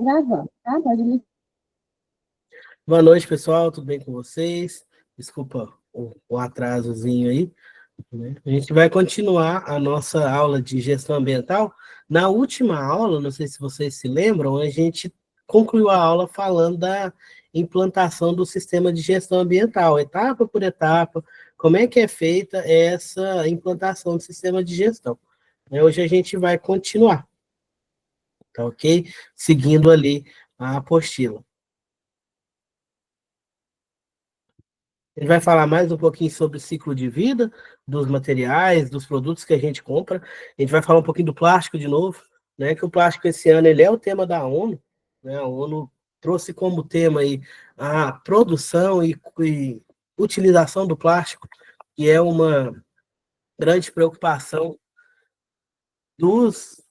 Gravando, tá? Pode me... Boa noite, pessoal, tudo bem com vocês? Desculpa o atrasozinho aí, né? A gente vai continuar a nossa aula de gestão ambiental. Na última aula, não sei se vocês se lembram, a gente concluiu a aula falando da implantação do sistema de gestão ambiental, etapa por etapa, como é que é feita essa implantação do sistema de gestão. Hoje a gente vai continuar, tá ok? Seguindo ali a apostila. Ele vai falar mais um pouquinho sobre o ciclo de vida dos materiais, dos produtos que a gente compra. A gente vai falar um pouquinho do plástico de novo, né? Que o plástico esse ano ele é o tema da ONU, né? A ONU trouxe como tema aí a produção e utilização do plástico, que é uma grande preocupação dos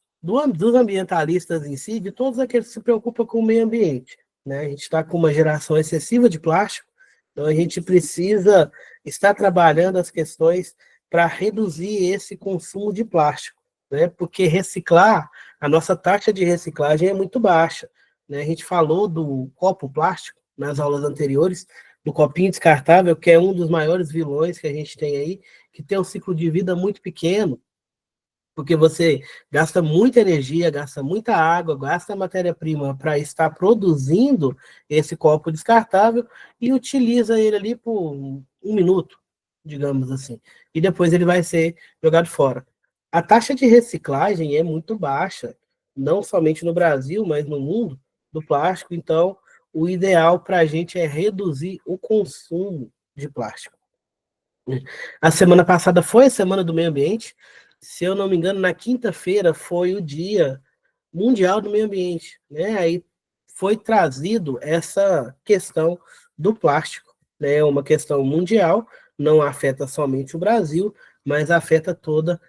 ambientalistas em si, de todos aqueles que se preocupam com o meio ambiente, né? A gente está com uma geração excessiva de plástico, então a gente precisa estar trabalhando as questões para reduzir esse consumo de plástico, né? Porque reciclar, a nossa taxa de reciclagem é muito baixa, né? A gente falou do copo plástico nas aulas anteriores, do copinho descartável, que é um dos maiores vilões que a gente tem aí, que tem um ciclo de vida muito pequeno, porque você gasta muita energia, gasta muita água, gasta matéria-prima para estar produzindo esse copo descartável e utiliza ele ali por um minuto, digamos assim, e depois ele vai ser jogado fora. A taxa de reciclagem é muito baixa, não somente no Brasil, mas no mundo, do plástico, então o ideal para a gente é reduzir o consumo de plástico. A semana passada foi a Semana do Meio Ambiente. Se eu não me engano, na quinta-feira foi o Dia Mundial do Meio Ambiente, né? Aí foi trazido essa questão do plástico, né? Uma questão mundial, não afeta somente o Brasil, mas afeta toda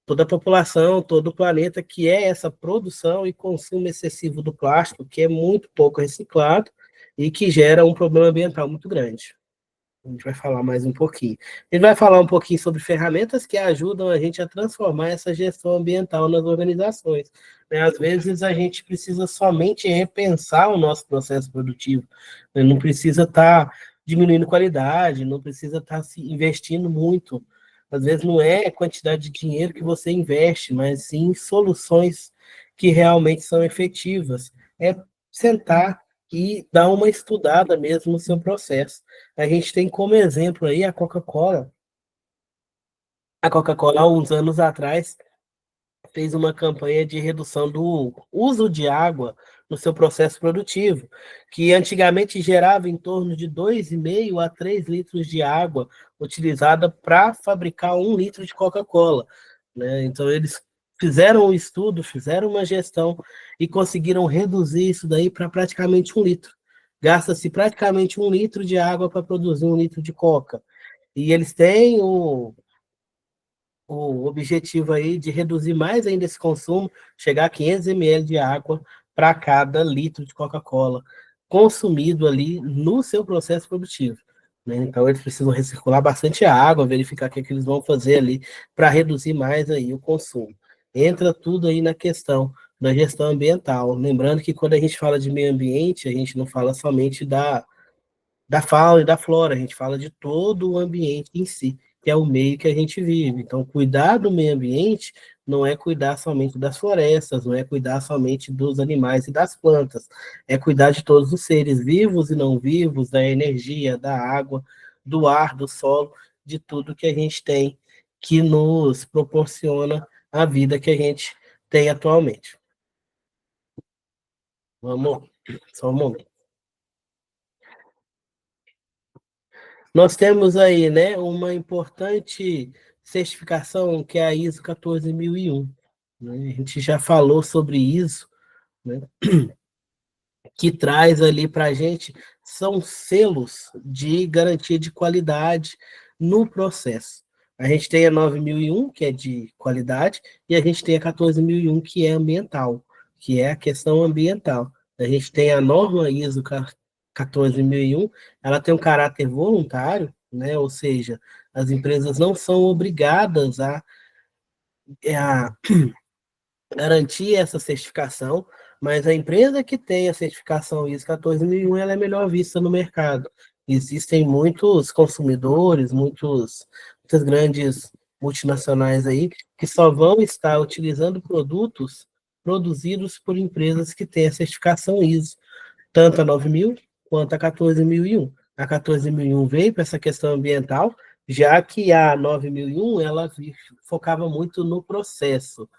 a população, todo o planeta, que é essa produção e consumo excessivo do plástico, que é muito pouco reciclado e que gera um problema ambiental muito grande. A gente vai falar mais um pouquinho. A gente vai falar um pouquinho sobre ferramentas que ajudam a gente a transformar essa gestão ambiental nas organizações, né? Às vezes a gente precisa somente repensar o nosso processo produtivo, né? Não precisa estar diminuindo qualidade, não precisa estar se investindo muito. Às vezes não é a quantidade de dinheiro que você investe, mas sim soluções que realmente são efetivas. É sentar e dar uma estudada mesmo no seu processo. A gente tem como exemplo aí a Coca-Cola. A Coca-Cola, há uns anos atrás, fez uma campanha de redução do uso de água no seu processo produtivo, que antigamente gerava em torno de 2,5 a 3 litros de água utilizada para fabricar 1 litro de Coca-Cola, né? Então, eles fizeram um estudo, fizeram uma gestão e conseguiram reduzir isso daí para praticamente 1 litro. Gasta-se praticamente 1 litro de água para produzir 1 litro de Coca. E eles têm o objetivo aí de reduzir mais ainda esse consumo, chegar a 500 ml de água para cada litro de Coca-Cola consumido ali no seu processo produtivo, né? Então eles precisam recircular bastante água, verificar o que, é que eles vão fazer ali para reduzir mais aí o consumo. Entra tudo aí na questão da gestão ambiental. Lembrando que quando a gente fala de meio ambiente, a gente não fala somente da fauna e da flora, a gente fala de todo o ambiente em si, que é o meio que a gente vive. Então, cuidar do meio ambiente não é cuidar somente das florestas, não é cuidar somente dos animais e das plantas, é cuidar de todos os seres vivos e não vivos, da energia, da água, do ar, do solo, de tudo que a gente tem que nos proporciona a vida que a gente tem atualmente. Vamos, só um momento. Nós temos aí, né, uma importante certificação que é a ISO 14001, né? A gente já falou sobre isso, né, que traz ali para a gente são selos de garantia de qualidade no processo. A gente tem a 9001, que é de qualidade, e a gente tem a 14001, que é ambiental, que é a questão ambiental. A gente tem a norma ISO 14001, ela tem um caráter voluntário, né? Ou seja, as empresas não são obrigadas a garantir essa certificação, mas a empresa que tem a certificação ISO 14001, ela é melhor vista no mercado. Existem muitos consumidores, muitas grandes multinacionais aí, que só vão estar utilizando produtos produzidos por empresas que têm a certificação ISO, tanto a 9000 quanto a 14001. A 14001 veio para essa questão ambiental, já que a 9001 ela focava muito no processo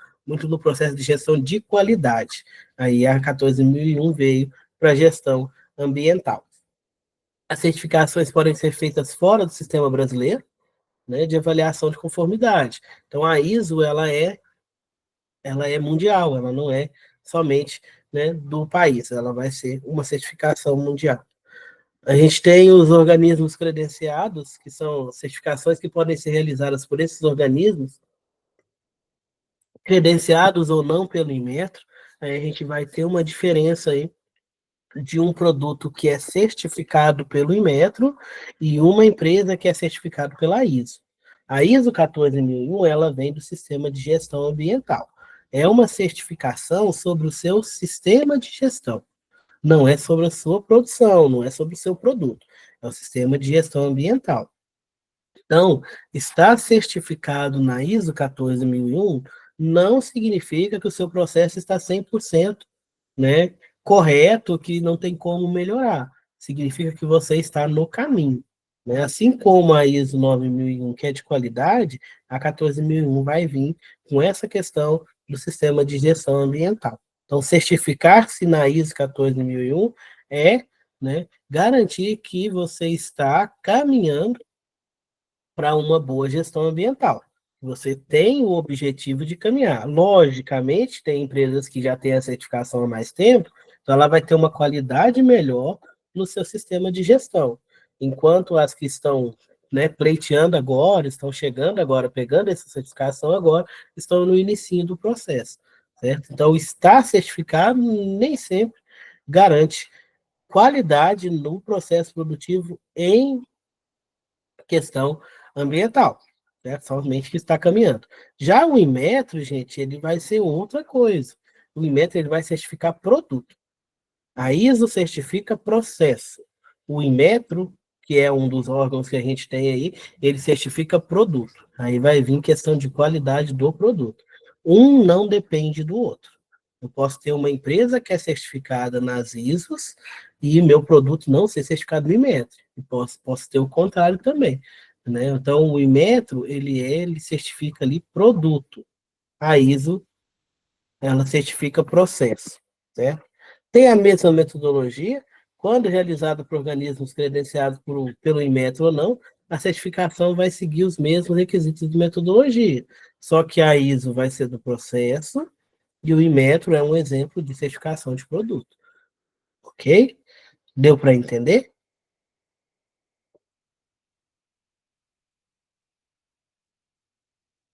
de gestão de qualidade. Aí a 14001 veio para a gestão ambiental. As certificações podem ser feitas fora do sistema brasileiro, né, de avaliação de conformidade. Então a ISO ela é mundial, ela não é somente, né, do país, ela vai ser uma certificação mundial. A gente tem os organismos credenciados, que são certificações que podem ser realizadas por esses organismos, credenciados ou não pelo Inmetro. Aí a gente vai ter uma diferença aí de um produto que é certificado pelo Inmetro e uma empresa que é certificada pela ISO. A ISO 14001, ela vem do sistema de gestão ambiental. É uma certificação sobre o seu sistema de gestão. Não é sobre a sua produção, não é sobre o seu produto. É o sistema de gestão ambiental. Então, estar certificado na ISO 14001 não significa que o seu processo está 100%, né, correto, que não tem como melhorar. Significa que você está no caminho. Né? Assim como a ISO 9001, que é de qualidade, a 14001 vai vir com essa questão do sistema de gestão ambiental. Então, certificar-se na ISO 14001 é, né, garantir que você está caminhando para uma boa gestão ambiental. Você tem o objetivo de caminhar. Logicamente, tem empresas que já têm a certificação há mais tempo, então ela vai ter uma qualidade melhor no seu sistema de gestão. Enquanto as que estão, né, pleiteando agora, estão chegando agora, pegando essa certificação agora, estão no início do processo, certo? Então, estar certificado nem sempre garante qualidade no processo produtivo em questão ambiental, certo? Somente que está caminhando. Já o Inmetro, gente, ele vai ser outra coisa. O Inmetro ele vai certificar produto. A ISO certifica processo. O Inmetro, que é um dos órgãos que a gente tem aí, ele certifica produto. Aí vai vir questão de qualidade do produto. Um não depende do outro. Eu posso ter uma empresa que é certificada nas ISOs e meu produto não ser certificado no Inmetro. E posso ter o contrário também. Né? Então, o Inmetro, ele certifica ali produto. A ISO, ela certifica processo, certo? Tem a mesma metodologia, quando realizada por organismos credenciados pelo Inmetro ou não, a certificação vai seguir os mesmos requisitos de metodologia. Só que a ISO vai ser do processo e o Inmetro é um exemplo de certificação de produto. Ok? Deu para entender?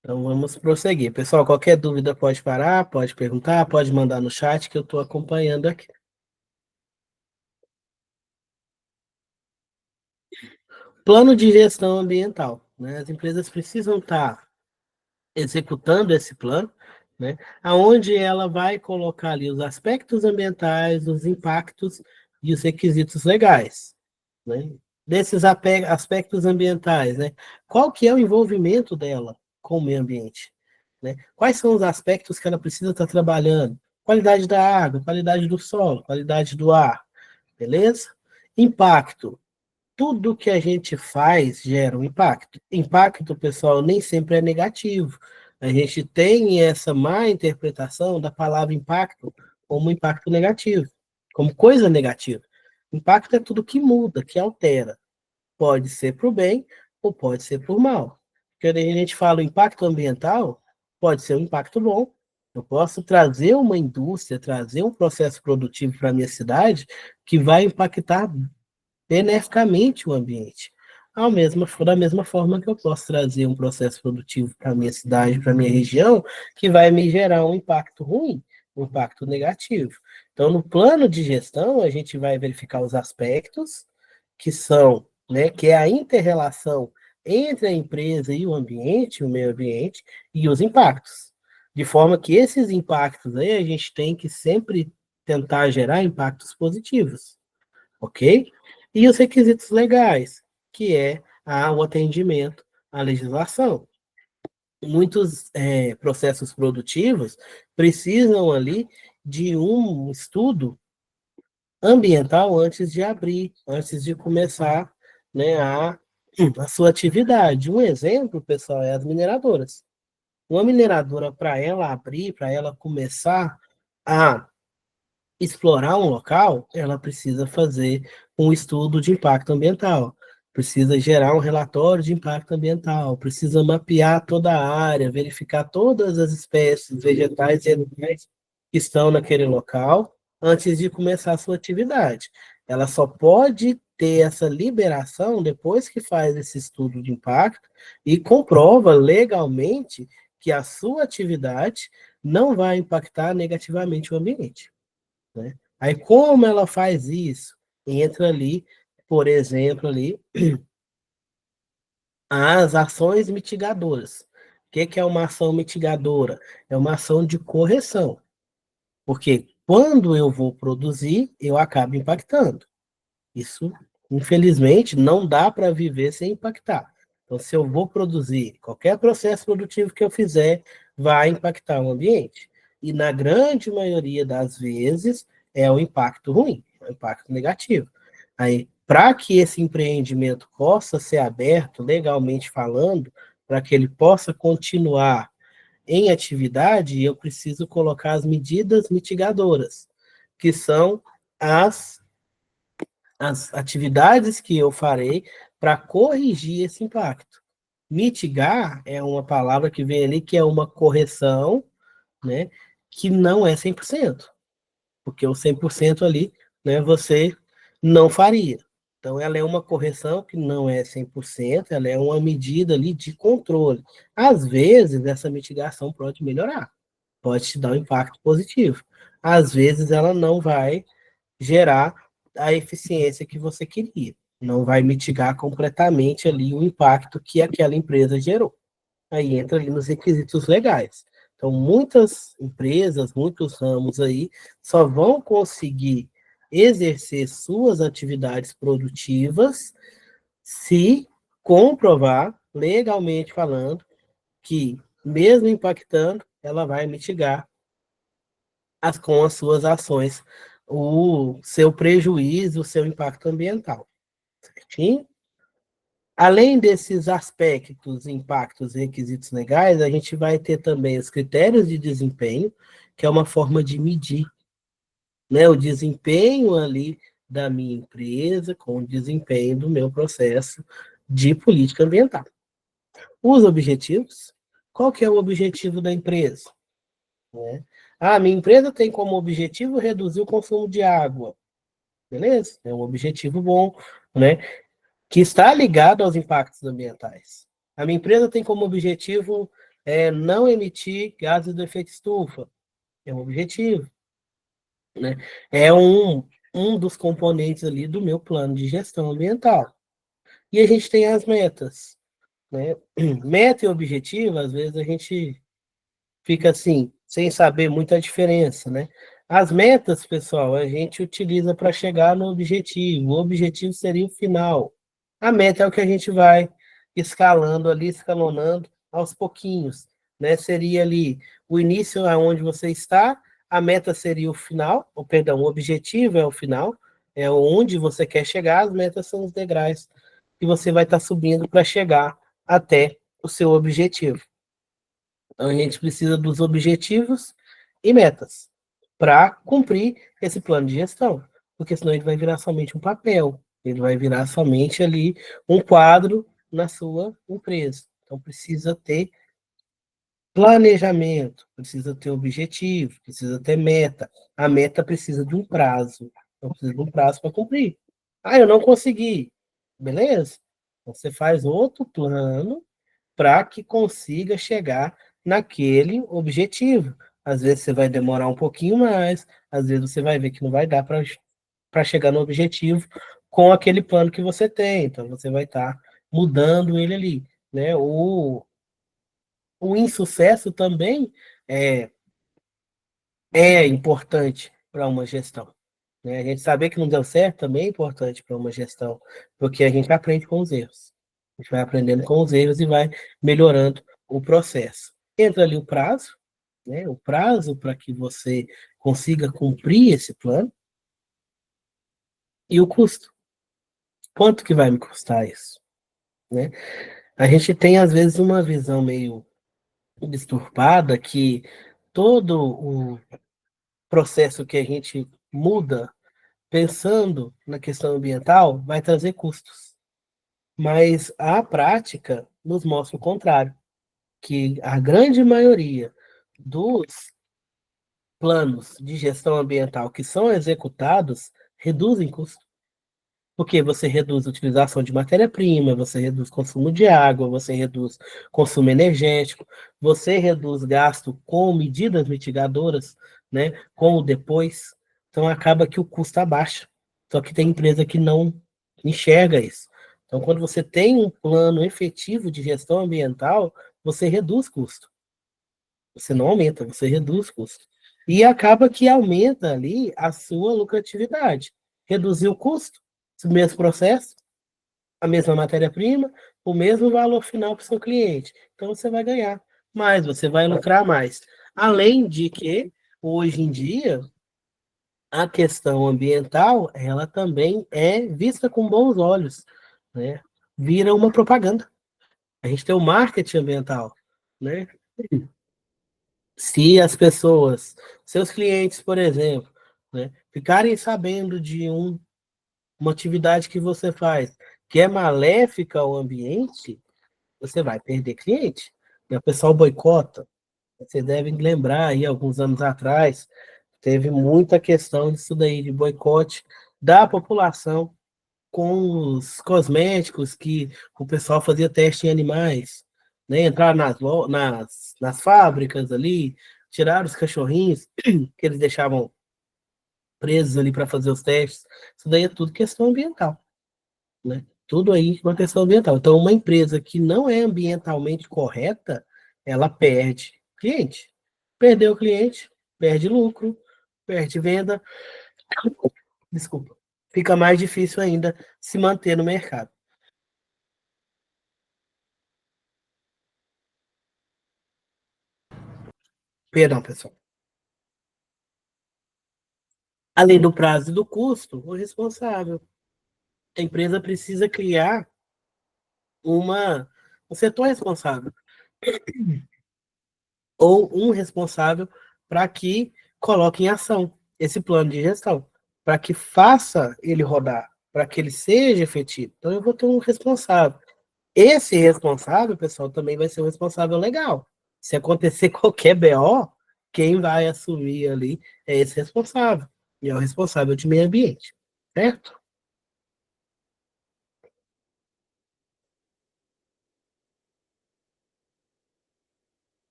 Então vamos prosseguir. Pessoal, qualquer dúvida pode parar, pode perguntar, pode mandar no chat que eu estou acompanhando aqui. Plano de gestão ambiental. Né? As empresas precisam estar executando esse plano, né? Aonde ela vai colocar ali os aspectos ambientais, os impactos e os requisitos legais. Né? Desses aspectos ambientais, né? Qual que é o envolvimento dela com o meio ambiente? Né? Quais são os aspectos que ela precisa estar trabalhando? Qualidade da água, qualidade do solo, qualidade do ar, beleza? Impacto. Tudo que a gente faz gera um impacto. Impacto, pessoal, nem sempre é negativo. A gente tem essa má interpretação da palavra impacto como impacto negativo, como coisa negativa. Impacto é tudo que muda, que altera. Pode ser para o bem ou pode ser para o mal. Quando a gente fala impacto ambiental, pode ser um impacto bom. Eu posso trazer uma indústria, trazer um processo produtivo para a minha cidade que vai impactar beneficamente o ambiente. Da mesma forma que eu posso trazer um processo produtivo para a minha cidade, para a minha região, que vai me gerar um impacto ruim, um impacto negativo. Então, no plano de gestão, a gente vai verificar os aspectos que são, né, que é a inter-relação entre a empresa e o ambiente, o meio ambiente, e os impactos. De forma que esses impactos aí a gente tem que sempre tentar gerar impactos positivos, ok? E os requisitos legais, que é o atendimento à legislação. Muitos processos produtivos precisam ali de um estudo ambiental antes de abrir, antes de começar, né, a sua atividade. Um exemplo, pessoal, é as mineradoras. Uma mineradora, para ela abrir, para ela começar a explorar um local, ela precisa fazer um estudo de impacto ambiental, precisa gerar um relatório de impacto ambiental, precisa mapear toda a área, verificar todas as espécies vegetais e animais que estão naquele local antes de começar a sua atividade. Ela só pode ter essa liberação depois que faz esse estudo de impacto e comprova legalmente que a sua atividade não vai impactar negativamente o ambiente, né? Aí, como ela faz isso? Entra ali, por exemplo, ali, as ações mitigadoras. O que é uma ação mitigadora? É uma ação de correção. Porque quando eu vou produzir, eu acabo impactando. Isso, infelizmente, não dá para viver sem impactar. Então, se eu vou produzir, qualquer processo produtivo que eu fizer vai impactar o ambiente. E na grande maioria das vezes é o impacto ruim, é o impacto negativo. Aí, para que esse empreendimento possa ser aberto, legalmente falando, para que ele possa continuar em atividade, eu preciso colocar as medidas mitigadoras, que são as atividades que eu farei para corrigir esse impacto. Mitigar é uma palavra que vem ali que é uma correção, né, que não é 100%, porque o 100% ali, né, você não faria. Então, ela é uma correção que não é 100%, ela é uma medida ali de controle. Às vezes, essa mitigação pode melhorar, pode te dar um impacto positivo. Às vezes, ela não vai gerar a eficiência que você queria. Não vai mitigar completamente ali o impacto que aquela empresa gerou. Aí entra ali nos requisitos legais. Então, muitas empresas, muitos ramos aí, só vão conseguir exercer suas atividades produtivas se comprovar, legalmente falando, que, mesmo impactando, ela vai mitigar com as suas ações o seu prejuízo, o seu impacto ambiental. Certinho? Além desses aspectos, impactos e requisitos legais, a gente vai ter também os critérios de desempenho, que é uma forma de medir, né, o desempenho ali da minha empresa com o desempenho do meu processo de política ambiental. Os objetivos. Qual que é o objetivo da empresa? Né? Minha empresa tem como objetivo reduzir o consumo de água. Beleza? É um objetivo bom, né? Que está ligado aos impactos ambientais. A minha empresa tem como objetivo não emitir gases do efeito estufa. É um objetivo, né? É um dos componentes ali do meu plano de gestão ambiental. E a gente tem as metas, né? Meta e objetivo, às vezes a gente fica assim, sem saber muita diferença, né? As metas, pessoal, a gente utiliza para chegar no objetivo. O objetivo seria o final. A meta é o que a gente vai escalando ali, escalonando aos pouquinhos, né? Seria ali o início aonde você está, a meta seria o final, ou perdão, o objetivo é o final, é onde você quer chegar, as metas são os degraus que você vai estar subindo para chegar até o seu objetivo. Então, a gente precisa dos objetivos e metas para cumprir esse plano de gestão, porque senão ele vai virar somente um papel, ele vai virar somente ali um quadro na sua empresa. Então, precisa ter planejamento, precisa ter objetivo, precisa ter meta. A meta precisa de um prazo, então precisa de um prazo para cumprir. Eu não consegui. Beleza? Você faz outro plano para que consiga chegar naquele objetivo. Às vezes você vai demorar um pouquinho mais, às vezes você vai ver que não vai dar para chegar no objetivo com aquele plano que você tem. Então você vai estar mudando ele ali, né? O insucesso também é importante para uma gestão, né? A gente saber que não deu certo também é importante para uma gestão, porque a gente aprende com os erros. A gente vai aprendendo com os erros e vai melhorando o processo. Entra ali o prazo, né? O prazo para que você consiga cumprir esse plano e o custo. Quanto que vai me custar isso, né? A gente tem às vezes uma visão meio disturpada que todo o processo que a gente muda pensando na questão ambiental vai trazer custos. Mas a prática nos mostra o contrário, que a grande maioria dos planos de gestão ambiental que são executados reduzem custos. Porque você reduz a utilização de matéria-prima, você reduz consumo de água, você reduz consumo energético, você reduz gasto com medidas mitigadoras, né, com o depois. Então acaba que o custo abaixa. Só que tem empresa que não enxerga isso. Então, quando você tem um plano efetivo de gestão ambiental, você reduz custo. Você não aumenta, você reduz custo. E acaba que aumenta ali a sua lucratividade. Reduzir o custo, o mesmo processo, a mesma matéria-prima, o mesmo valor final para o seu cliente. Então você vai ganhar mais, você vai lucrar mais. Além de que, hoje em dia, a questão ambiental, ela também é vista com bons olhos, né? Vira uma propaganda. A gente tem o marketing ambiental, né? Se as pessoas, seus clientes, por exemplo, né, ficarem sabendo de uma atividade que você faz que é maléfica ao ambiente, você vai perder cliente. E o pessoal boicota. Vocês devem lembrar aí, alguns anos atrás, teve muita questão disso daí, de boicote da população com os cosméticos que o pessoal fazia teste em animais, né? Entrar nas fábricas ali, tirar os cachorrinhos que eles deixavam presos ali para fazer os testes. Isso daí é tudo questão ambiental, né? Tudo aí uma questão ambiental. Então, uma empresa que não é ambientalmente correta, ela perde cliente. Perdeu o cliente, perde lucro, perde venda. Desculpa. Fica mais difícil ainda se manter no mercado. Perdão, pessoal. Além do prazo e do custo, o responsável. A empresa precisa criar um setor responsável ou um responsável para que coloque em ação esse plano de gestão, para que faça ele rodar, para que ele seja efetivo. Então, eu vou ter um responsável. Esse responsável, pessoal, também vai ser um responsável legal. Se acontecer qualquer BO, quem vai assumir ali é esse responsável. E é o responsável de meio ambiente, certo?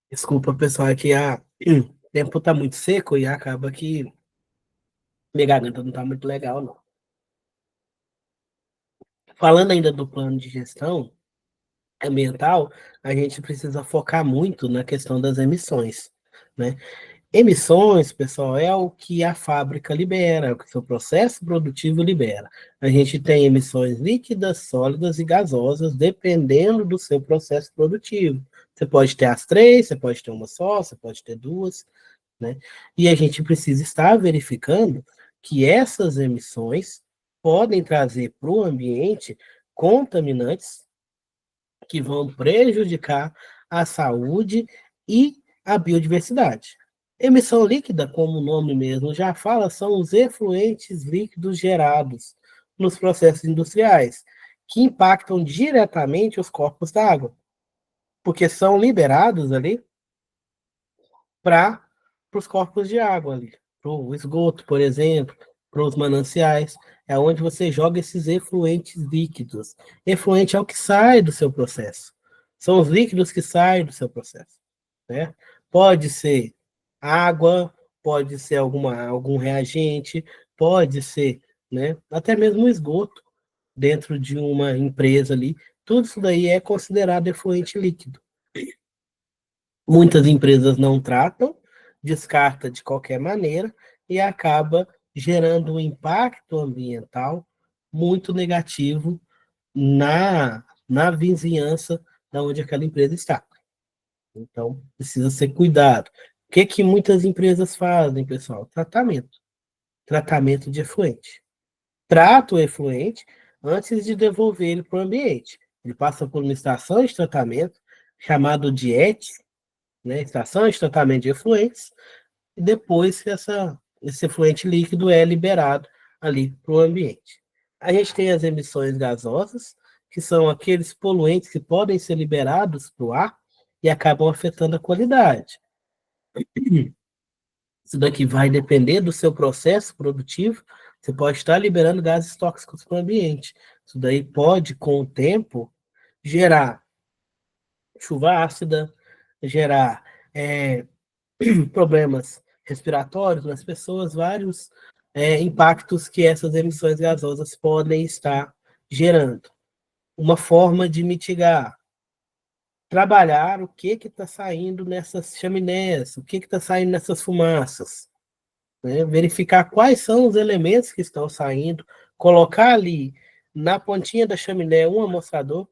Desculpa, pessoal, é que o tempo tá muito seco e acaba que minha garganta não tá muito legal, não. Falando ainda do plano de gestão ambiental, a gente precisa focar muito na questão das emissões, né? Emissões, pessoal, é o que a fábrica libera, é o que o seu processo produtivo libera. A gente tem emissões líquidas, sólidas e gasosas, dependendo do seu processo produtivo. Você pode ter as três, você pode ter uma só, você pode ter duas, né? E a gente precisa estar verificando que essas emissões podem trazer para o ambiente contaminantes que vão prejudicar a saúde e a biodiversidade. Emissão líquida, como o nome mesmo já fala, são os efluentes líquidos gerados nos processos industriais, que impactam diretamente os corpos d'água, porque são liberados ali para os corpos de água ali, para o esgoto, por exemplo, para os mananciais, é onde você joga esses efluentes líquidos. Efluente é o que sai do seu processo. São os líquidos que saem do seu processo, né? Pode ser água, pode ser algum reagente, pode ser, né, até mesmo esgoto dentro de uma empresa ali. Tudo isso daí é considerado efluente líquido. Muitas empresas não tratam, descarta de qualquer maneira e acaba gerando um impacto ambiental muito negativo na vizinhança da onde aquela empresa está. Então, precisa ser cuidado. O que que muitas empresas fazem, pessoal? Tratamento. Tratamento de efluente. Trata o efluente antes de devolver ele para o ambiente. Ele passa por uma estação de tratamento chamado de ET, né? Estação de tratamento de efluentes, e depois esse efluente líquido é liberado ali para o ambiente. A gente tem as emissões gasosas, que são aqueles poluentes que podem ser liberados para o ar e acabam afetando a qualidade. Isso daqui vai depender do seu processo produtivo. Você pode estar liberando gases tóxicos para o ambiente. Isso daí pode, com o tempo, gerar chuva ácida, gerar problemas respiratórios nas pessoas, vários impactos que essas emissões gasosas podem estar gerando. Uma forma de mitigar, trabalhar o que está saindo nessas chaminés, o que está saindo nessas fumaças, né? Verificar quais são os elementos que estão saindo, colocar ali na pontinha da chaminé um amostrador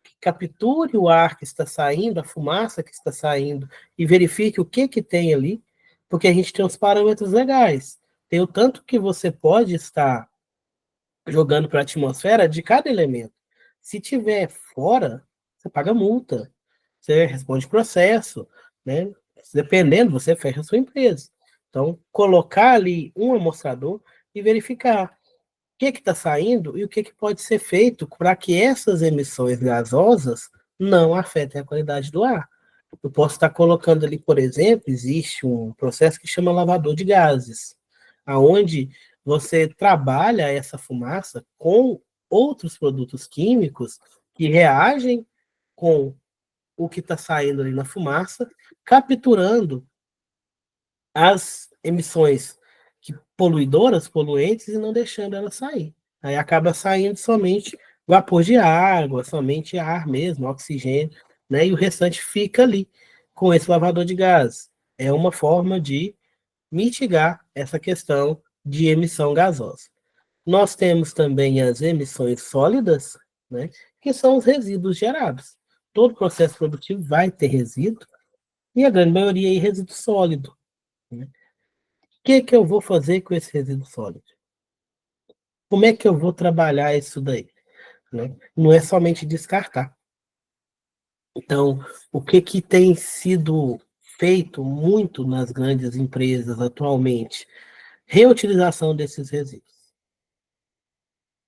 que capture o ar que está saindo, a fumaça que está saindo, e verifique o que, que tem ali, porque a gente tem os parâmetros legais. Tem o tanto que você pode estar jogando para a atmosfera de cada elemento. Se tiver fora, você paga multa, você responde processo, né? Dependendo, você fecha a sua empresa. Então, colocar ali um amostrador e verificar o que está saindo e o que pode ser feito para que essas emissões gasosas não afetem a qualidade do ar. Eu posso estar colocando ali, por exemplo, existe um processo que chama lavador de gases, aonde você trabalha essa fumaça com outros produtos químicos que reagem com o que está saindo ali na fumaça, capturando as emissões poluidoras, poluentes, e não deixando ela sair. Aí acaba saindo somente vapor de água, somente ar mesmo, oxigênio, né? E o restante fica ali com esse lavador de gás. É uma forma de mitigar essa questão de emissão gasosa. Nós temos também as emissões sólidas, né? Que são os resíduos gerados. Todo processo produtivo vai ter resíduo, e a grande maioria é resíduo sólido, né? O que que eu vou fazer com esse resíduo sólido? Como é que eu vou trabalhar isso daí? Né? Não é somente descartar. Então, o que que tem sido feito muito nas grandes empresas atualmente? Reutilização desses resíduos.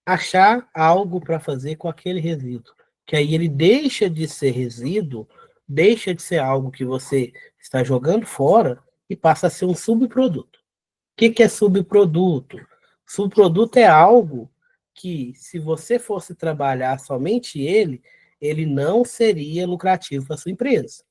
Achar algo para fazer com aquele resíduo, que aí ele deixa de ser resíduo, deixa de ser algo que você está jogando fora e passa a ser um subproduto. Que é subproduto? Subproduto é algo que, se você fosse trabalhar somente ele não seria lucrativo para sua empresa.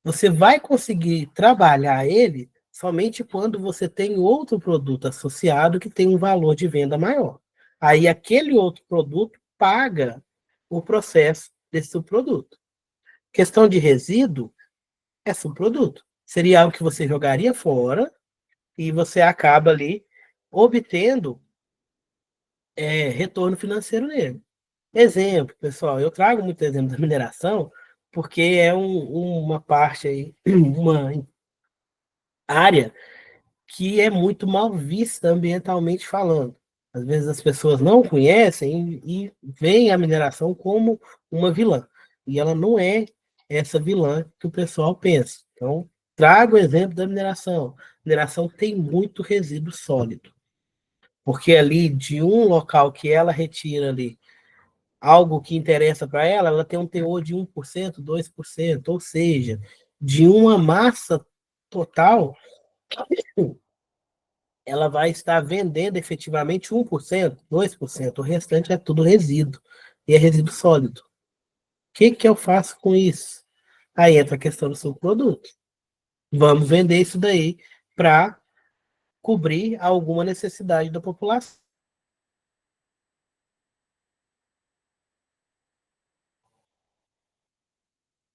Você vai conseguir trabalhar ele somente quando você tem outro produto associado que tem um valor de venda maior. Aí aquele outro produto paga o processo desse subproduto. Questão de resíduo é subproduto. Seria algo que você jogaria fora e você acaba ali obtendo retorno financeiro nele. Exemplo, pessoal, eu trago muito exemplo da mineração, porque é uma parte aí, uma área que é muito mal vista ambientalmente falando. Às vezes as pessoas não conhecem e veem a mineração como uma vilã. E ela não é essa vilã que o pessoal pensa. Então, trago o exemplo da mineração. A mineração tem muito resíduo sólido. Porque ali, de um local que ela retira ali algo que interessa para ela, ela tem um teor de 1%, 2%, ou seja, de uma massa total, ela vai estar vendendo efetivamente 1%, 2%, o restante é tudo resíduo, e é resíduo sólido. O que eu faço com isso? Aí entra a questão do subproduto. Vamos vender isso daí para cobrir alguma necessidade da população.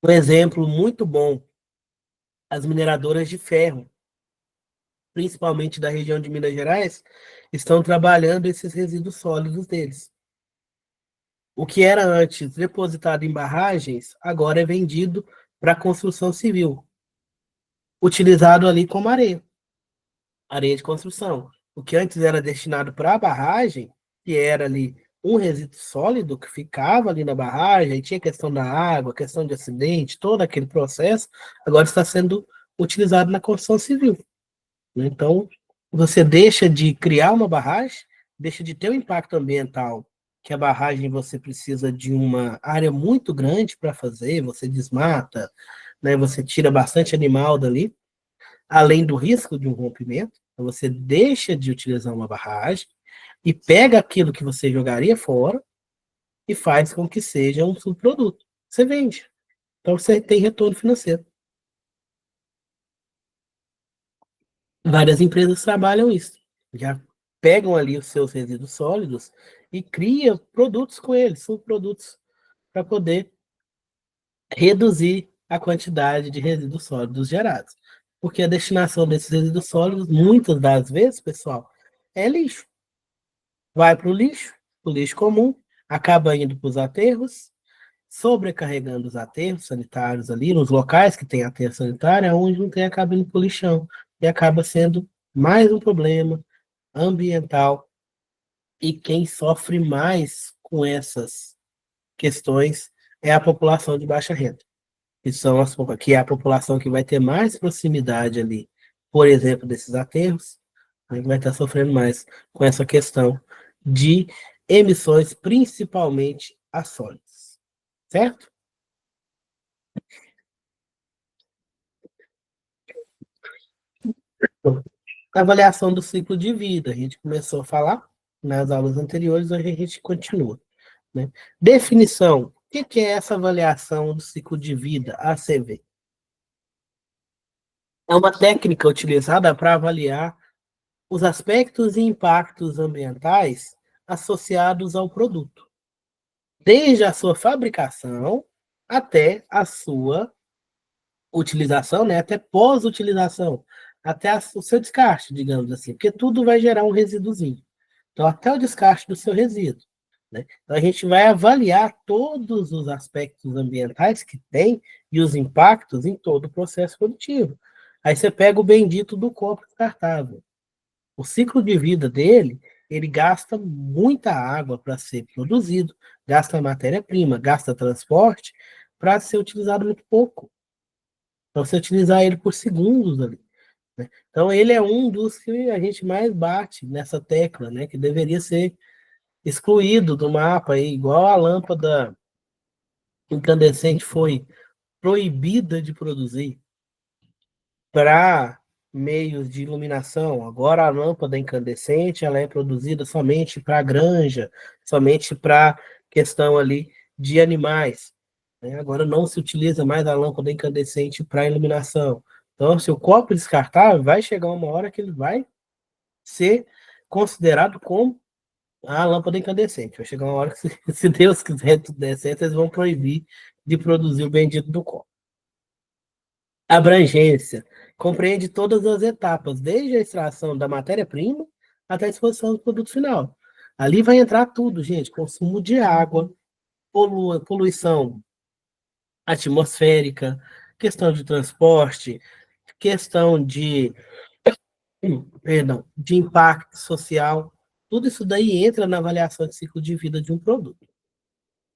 Um exemplo muito bom, as mineradoras de ferro, principalmente da região de Minas Gerais, estão trabalhando esses resíduos sólidos deles. O que era antes depositado em barragens, agora é vendido para construção civil, utilizado ali como areia, areia de construção. O que antes era destinado para a barragem, que era ali um resíduo sólido que ficava ali na barragem, aí tinha questão da água, questão de acidente, todo aquele processo, agora está sendo utilizado na construção civil. Então, você deixa de criar uma barragem, deixa de ter o impacto ambiental, que a barragem você precisa de uma área muito grande para fazer, você desmata, né, você tira bastante animal dali, além do risco de um rompimento, então você deixa de utilizar uma barragem e pega aquilo que você jogaria fora e faz com que seja um subproduto. Você vende. Então você tem retorno financeiro. Várias empresas trabalham isso. Já pegam ali os seus resíduos sólidos e criam produtos com eles, subprodutos, para poder reduzir a quantidade de resíduos sólidos gerados. Porque a destinação desses resíduos sólidos, muitas das vezes, pessoal, é lixo. Vai para o lixo comum, acaba indo para os aterros, sobrecarregando os aterros sanitários ali, nos locais que tem aterro sanitário, onde não tem, acaba indo para o lixão. E acaba sendo mais um problema ambiental. E quem sofre mais com essas questões é a população de baixa renda, que é a população que vai ter mais proximidade ali, por exemplo, desses aterros, né, que vai estar sofrendo mais com essa questão de emissões, principalmente a sólidos, certo? Então, avaliação do ciclo de vida, a gente começou a falar nas aulas anteriores, hoje a gente continua, né? Definição, o que é essa avaliação do ciclo de vida, ACV? É uma técnica utilizada para avaliar os aspectos e impactos ambientais associados ao produto, desde a sua fabricação até a sua utilização, né, até pós-utilização, até o seu descarte, digamos assim, porque tudo vai gerar um resíduozinho. Então, até o descarte do seu resíduo. Né? Então, a gente vai avaliar todos os aspectos ambientais que tem e os impactos em todo o processo produtivo. Aí você pega o bendito do copo descartável. O ciclo de vida dele, ele gasta muita água para ser produzido, gasta matéria-prima, gasta transporte, para ser utilizado muito pouco. Para você utilizar ele por segundos ali. Né? Então, ele é um dos que a gente mais bate nessa tecla, né? Que deveria ser excluído do mapa, aí, igual a lâmpada incandescente foi proibida de produzir para meios de iluminação. Agora a lâmpada incandescente ela é produzida somente para granja, somente para questão ali de animais. Né? Agora não se utiliza mais a lâmpada incandescente para iluminação. Então, se o copo descartável, vai chegar uma hora que ele vai ser considerado como a lâmpada incandescente. Vai chegar uma hora que, se Deus quiser tudo der certo, eles vão proibir de produzir o bendito do copo. Abrangência compreende todas as etapas, desde a extração da matéria-prima até a exposição do produto final. Ali vai entrar tudo, gente: consumo de água, poluição atmosférica, questão de transporte, questão perdão, de impacto social. Tudo isso daí entra na avaliação de ciclo de vida de um produto.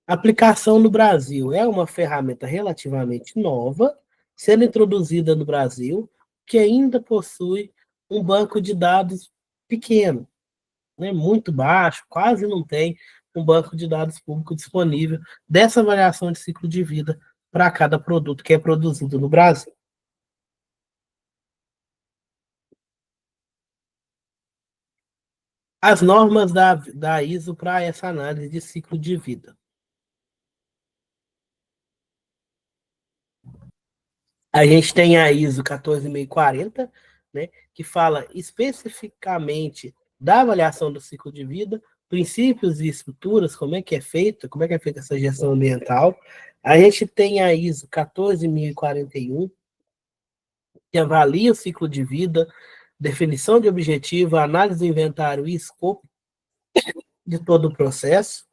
A aplicação no Brasil é uma ferramenta relativamente nova, sendo introduzida no Brasil, que ainda possui um banco de dados pequeno, né, muito baixo, quase não tem um banco de dados público disponível dessa avaliação de ciclo de vida para cada produto que é produzido no Brasil. As normas da ISO para essa análise de ciclo de vida. A gente tem a ISO 14640, né, que fala especificamente da avaliação do ciclo de vida, princípios e estruturas, como é que é feita essa gestão ambiental. A gente tem a ISO 14041, que avalia o ciclo de vida, definição de objetivo, análise do inventário e escopo de todo o processo.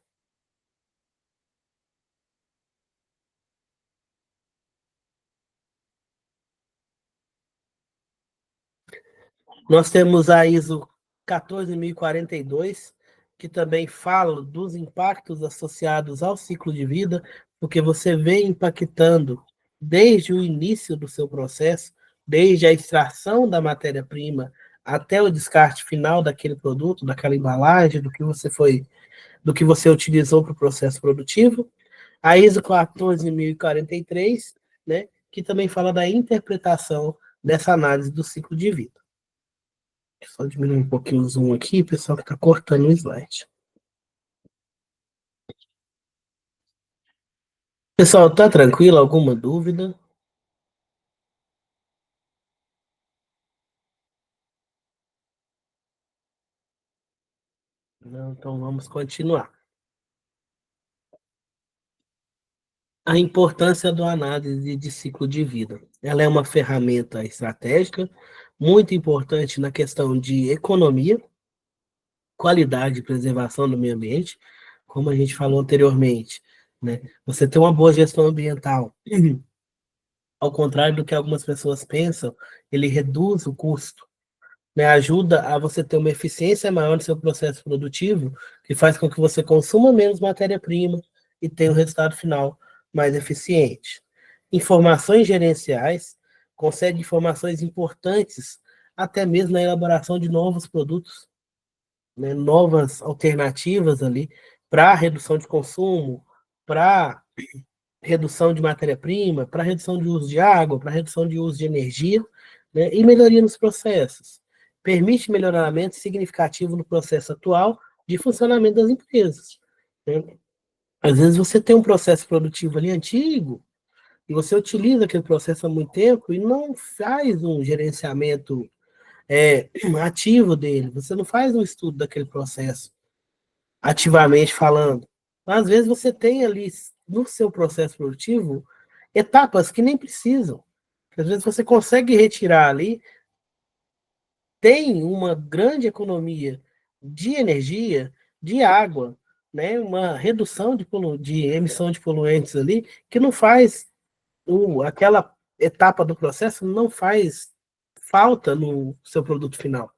Nós temos a ISO 14042, que também fala dos impactos associados ao ciclo de vida, porque você vem impactando desde o início do seu processo, desde a extração da matéria-prima até o descarte final daquele produto, daquela embalagem, do que você utilizou para o processo produtivo. A ISO 14043, né, que também fala da interpretação dessa análise do ciclo de vida. Só diminuir um pouquinho o zoom aqui, pessoal, que está cortando o slide. Pessoal, tá tranquilo? Alguma dúvida? Não, então vamos continuar. A importância da análise de ciclo de vida. Ela é uma ferramenta estratégica muito importante na questão de economia, qualidade e preservação do meio ambiente, como a gente falou anteriormente, né? Você ter uma boa gestão ambiental, ao contrário do que algumas pessoas pensam, ele reduz o custo, né? Ajuda a você ter uma eficiência maior no seu processo produtivo, que faz com que você consuma menos matéria-prima e tenha um resultado final mais eficiente. Informações gerenciais consegue informações importantes até mesmo na elaboração de novos produtos, né, novas alternativas ali para redução de consumo, para redução de matéria-prima, para redução de uso de água, para redução de uso de energia, né, e melhoria nos processos. Permite melhoramento significativo no processo atual de funcionamento das empresas. Né? Às vezes você tem um processo produtivo ali antigo, e você utiliza aquele processo há muito tempo e não faz um gerenciamento ativo dele, você não faz um estudo daquele processo ativamente falando. Às vezes você tem ali no seu processo produtivo etapas que nem precisam. Às vezes você consegue retirar ali, tem uma grande economia de energia, de água, né? Uma redução de emissão de poluentes ali, que não faz aquela etapa do processo não faz falta no seu produto final.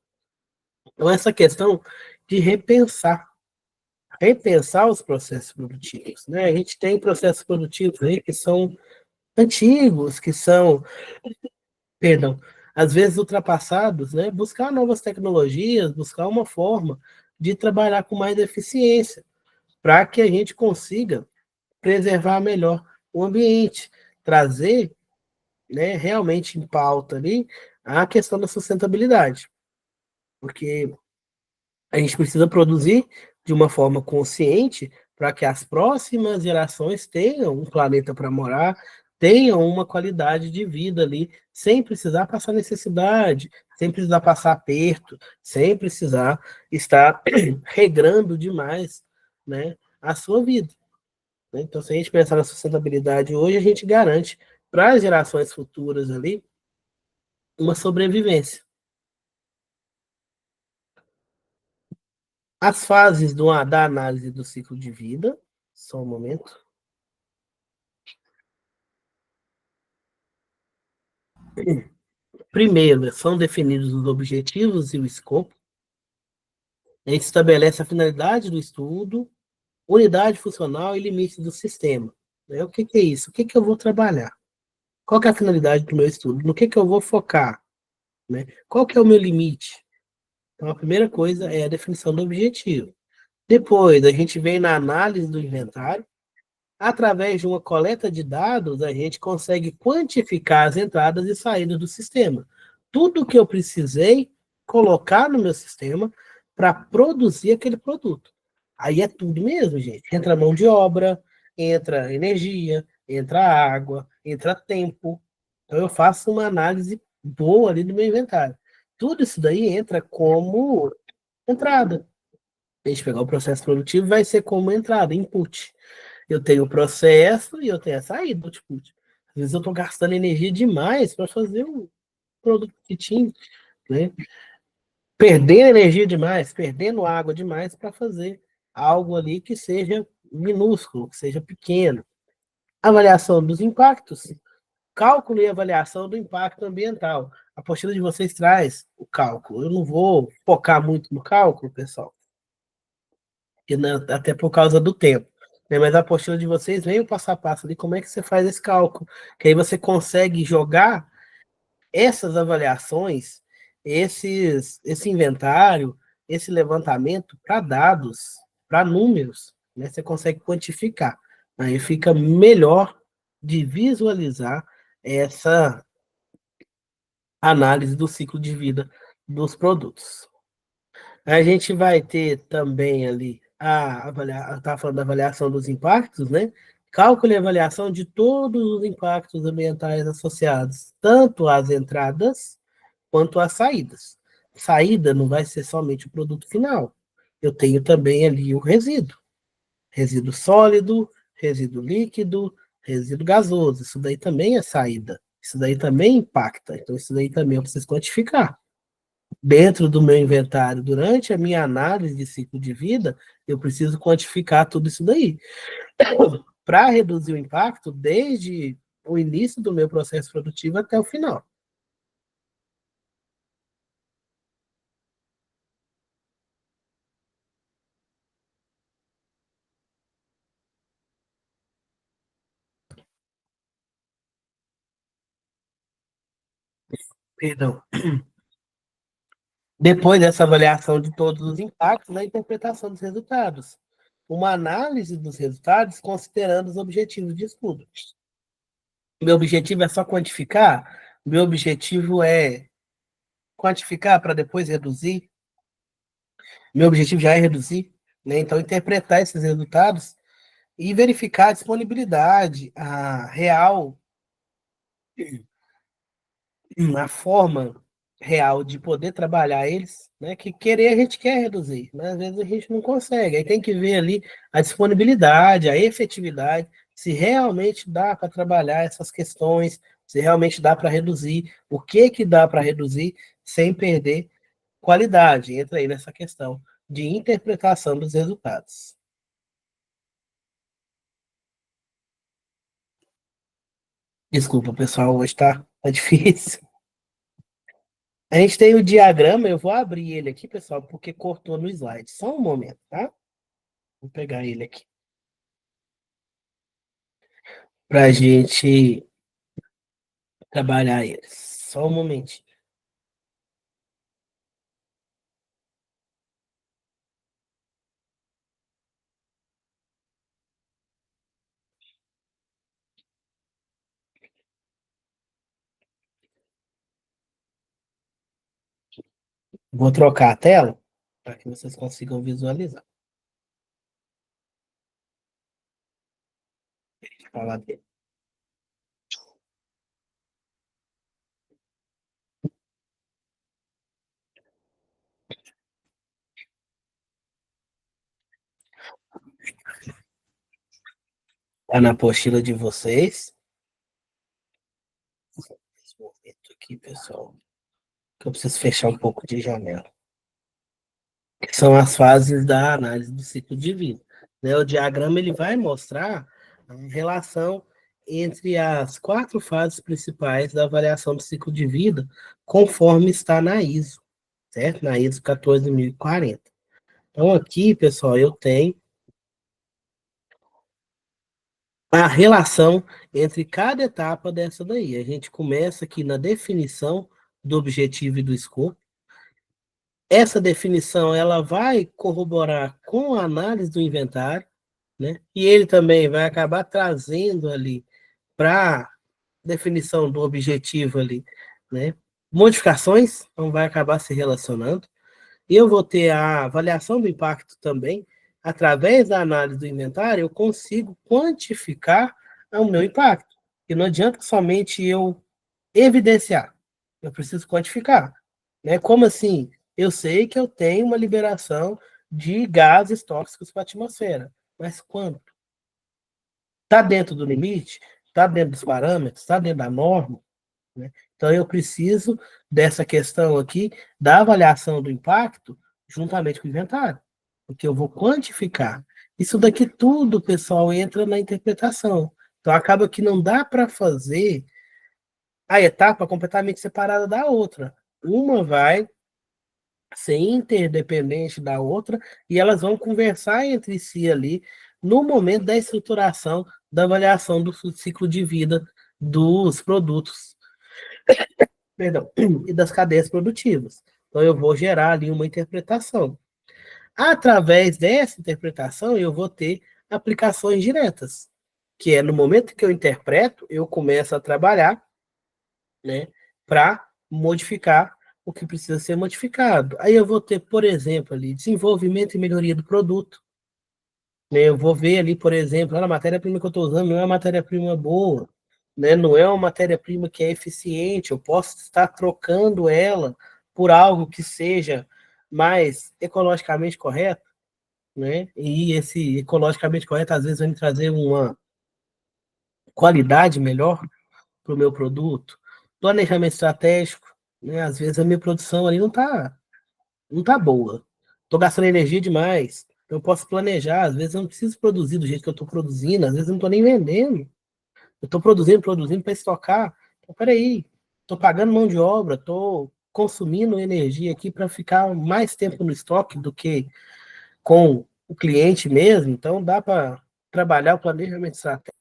Então, essa questão de repensar os processos produtivos, né? A gente tem processos produtivos aí que são antigos, que são, perdão, às vezes ultrapassados, né? Buscar novas tecnologias, buscar uma forma de trabalhar com mais eficiência, para que a gente consiga preservar melhor o ambiente, trazer, né, realmente em pauta ali a questão da sustentabilidade, porque a gente precisa produzir de uma forma consciente para que as próximas gerações tenham um planeta para morar, tenham uma qualidade de vida ali, sem precisar passar necessidade, sem precisar passar aperto, sem precisar estar regrando demais, né, a sua vida. Né? Então, se a gente pensar na sustentabilidade hoje, a gente garante para as gerações futuras ali uma sobrevivência. As fases da análise do ciclo de vida, só um momento. Primeiro, são definidos os objetivos e o escopo. A gente estabelece a finalidade do estudo, unidade funcional e limites do sistema. O que é isso? O que eu vou trabalhar? Qual que é a finalidade do meu estudo? No que eu vou focar? Né? Qual que é o meu limite? Então, a primeira coisa é a definição do objetivo. Depois, a gente vem na análise do inventário. Através de uma coleta de dados, a gente consegue quantificar as entradas e saídas do sistema. Tudo que eu precisei colocar no meu sistema para produzir aquele produto. Aí é tudo mesmo, gente. Entra mão de obra, entra energia, entra água, entra tempo. Então eu faço uma análise boa ali do meu inventário. Tudo isso daí entra como entrada. A gente pegar o processo produtivo vai ser como entrada, input. Eu tenho o processo e eu tenho a saída do output. Às vezes eu estou gastando energia demais para fazer um produto que tinha, né? Perdendo energia demais, perdendo água demais para fazer algo ali que seja minúsculo, que seja pequeno. Avaliação dos impactos, cálculo e avaliação do impacto ambiental. A apostila de vocês traz o cálculo. Eu não vou focar muito no cálculo, pessoal, até por causa do tempo. Né? Mas a apostila de vocês vem o passo a passo ali, como é que você faz esse cálculo. Que aí você consegue jogar essas avaliações, esse inventário, esse levantamento para dados, para números, né? Você consegue quantificar. Aí fica melhor de visualizar essa análise do ciclo de vida dos produtos. A gente vai ter também ali tá falando da avaliação dos impactos, né? Cálculo e avaliação de todos os impactos ambientais associados, tanto às entradas quanto às saídas. Saída não vai ser somente o produto final. Eu tenho também ali o resíduo. Resíduo sólido, resíduo líquido, resíduo gasoso. Isso daí também é saída. Isso daí também impacta. Então, isso daí também eu preciso quantificar. Dentro do meu inventário, durante a minha análise de ciclo de vida, eu preciso quantificar tudo isso daí. Para reduzir o impacto desde o início do meu processo produtivo até o final. Perdão. Depois dessa avaliação de todos os impactos, a interpretação dos resultados. Uma análise dos resultados considerando os objetivos de estudo. Meu objetivo é só quantificar? Meu objetivo é quantificar para depois reduzir? Meu objetivo já é reduzir? Né? Então, interpretar esses resultados e verificar a disponibilidade, a real, a forma real de poder trabalhar eles, né? Que querer a gente quer reduzir, mas às vezes a gente não consegue. Aí tem que ver ali a disponibilidade, a efetividade, se realmente dá para trabalhar essas questões, se realmente dá para reduzir, o que dá para reduzir sem perder qualidade. Entra aí nessa questão de interpretação dos resultados. Desculpa, pessoal, hoje tá difícil. A gente tem o diagrama, eu vou abrir ele aqui, pessoal, porque cortou no slide. Só um momento, tá? Vou pegar ele aqui para a gente trabalhar ele. Só um momentinho. Vou trocar a tela para que vocês consigam visualizar. Deixa eu falar dele. Tá na apostila de vocês. Esse momento aqui, pessoal, que eu preciso fechar um pouco de janela. Que são as fases da análise do ciclo de vida. Né? O diagrama ele vai mostrar a relação entre as quatro fases principais da avaliação do ciclo de vida, conforme está na ISO, certo? Na ISO 14040. Então, aqui, pessoal, eu tenho a relação entre cada etapa dessa daí. A gente começa aqui na definição do objetivo e do escopo. Essa definição ela vai corroborar com a análise do inventário, né? E ele também vai acabar trazendo ali para definição do objetivo ali, né? Modificações, então vai acabar se relacionando. E eu vou ter a avaliação do impacto também. Através da análise do inventário, eu consigo quantificar o meu impacto. E não adianta somente eu evidenciar, eu preciso quantificar. Né? Como assim? Eu sei que eu tenho uma liberação de gases tóxicos para a atmosfera, mas quanto? Está dentro do limite? Está dentro dos parâmetros? Está dentro da norma? Né? Então, eu preciso dessa questão aqui da avaliação do impacto juntamente com o inventário, porque eu vou quantificar. Isso daqui tudo, pessoal, entra na interpretação. Então, acaba que não dá para fazer a etapa completamente separada da outra. Uma vai ser interdependente da outra e elas vão conversar entre si ali no momento da estruturação da avaliação do ciclo de vida dos produtos, perdão, e das cadeias produtivas. Então eu vou gerar ali uma interpretação. Através dessa interpretação eu vou ter aplicações diretas, que é no momento que eu interpreto, eu começo a trabalhar, né, para modificar o que precisa ser modificado. Aí eu vou ter, por exemplo, ali, desenvolvimento e melhoria do produto. Né? Eu vou ver ali, por exemplo, a matéria-prima que eu estou usando não é uma matéria-prima boa, né? Não é uma matéria-prima que é eficiente, eu posso estar trocando ela por algo que seja mais ecologicamente correto, né? E esse ecologicamente correto, às vezes, vai me trazer uma qualidade melhor para o meu produto. Planejamento estratégico, né? Às vezes a minha produção ali não tá boa. Estou gastando energia demais. Eu posso planejar, às vezes eu não preciso produzir do jeito que eu estou produzindo, às vezes eu não estou nem vendendo. Eu estou produzindo para estocar. Então, peraí, estou pagando mão de obra, estou consumindo energia aqui para ficar mais tempo no estoque do que com o cliente mesmo. Então, dá para trabalhar o planejamento estratégico.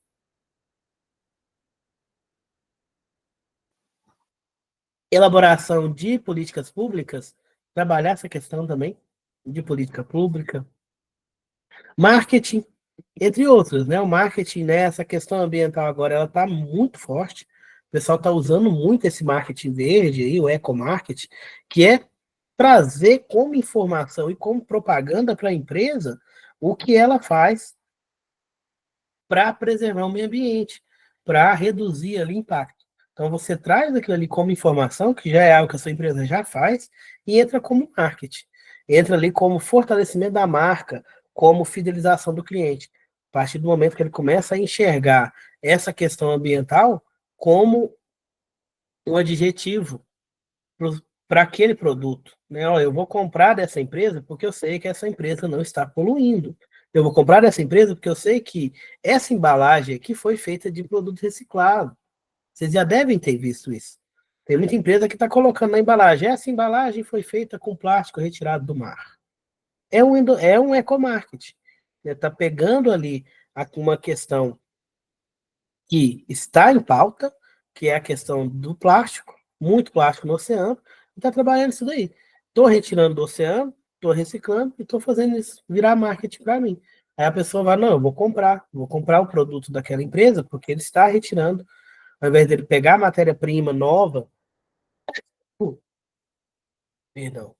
Elaboração de políticas públicas, trabalhar essa questão também de política pública. Marketing, entre outros, né? O marketing, né? Essa questão ambiental agora, ela está muito forte. O pessoal está usando muito esse marketing verde aí, o ecomarketing, que é trazer como informação e como propaganda para a empresa o que ela faz para preservar o meio ambiente, para reduzir ali o impacto. Então você traz aquilo ali como informação, que já é algo que a sua empresa já faz, e entra como marketing. Entra ali como fortalecimento da marca, como fidelização do cliente. A partir do momento que ele começa a enxergar essa questão ambiental como um adjetivo para aquele produto. Né? Ó, eu vou comprar dessa empresa porque eu sei que essa empresa não está poluindo. Eu vou comprar dessa empresa porque eu sei que essa embalagem aqui foi feita de produto reciclado. Vocês já devem ter visto isso. Tem muita empresa que está colocando na embalagem. Essa embalagem foi feita com plástico retirado do mar. É um ecomarketing. Está pegando ali uma questão que está em pauta, que é a questão do plástico, muito plástico no oceano, e está trabalhando isso daí. Estou retirando do oceano, estou reciclando e estou fazendo isso virar marketing para mim. Aí a pessoa vai, não, eu vou comprar o produto daquela empresa, porque ele está retirando, ao invés dele pegar a matéria-prima nova, perdão,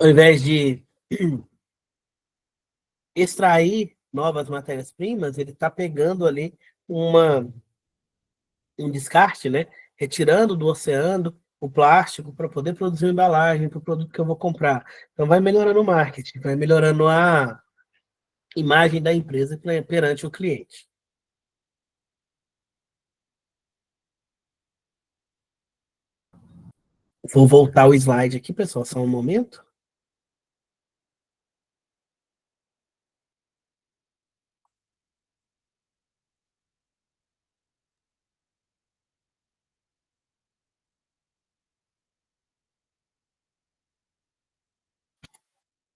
ao invés de extrair novas matérias-primas, ele está pegando ali uma um descarte, né? Retirando do oceano o plástico para poder produzir uma embalagem para o produto que eu vou comprar. Então vai melhorando o marketing, vai melhorando a imagem da empresa perante o cliente. Vou voltar o slide aqui, pessoal, só um momento.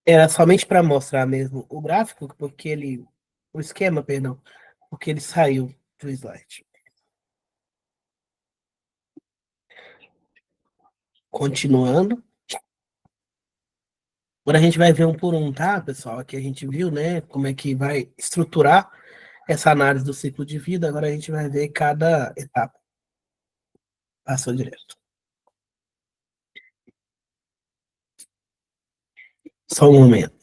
Era somente para mostrar mesmo o gráfico, porque o esquema, perdão, porque ele saiu do slide. Continuando. Agora a gente vai ver um por um, tá, pessoal? Aqui a gente viu, né, como é que vai estruturar essa análise do ciclo de vida. Agora a gente vai ver cada etapa. Passou direto. Só um momento.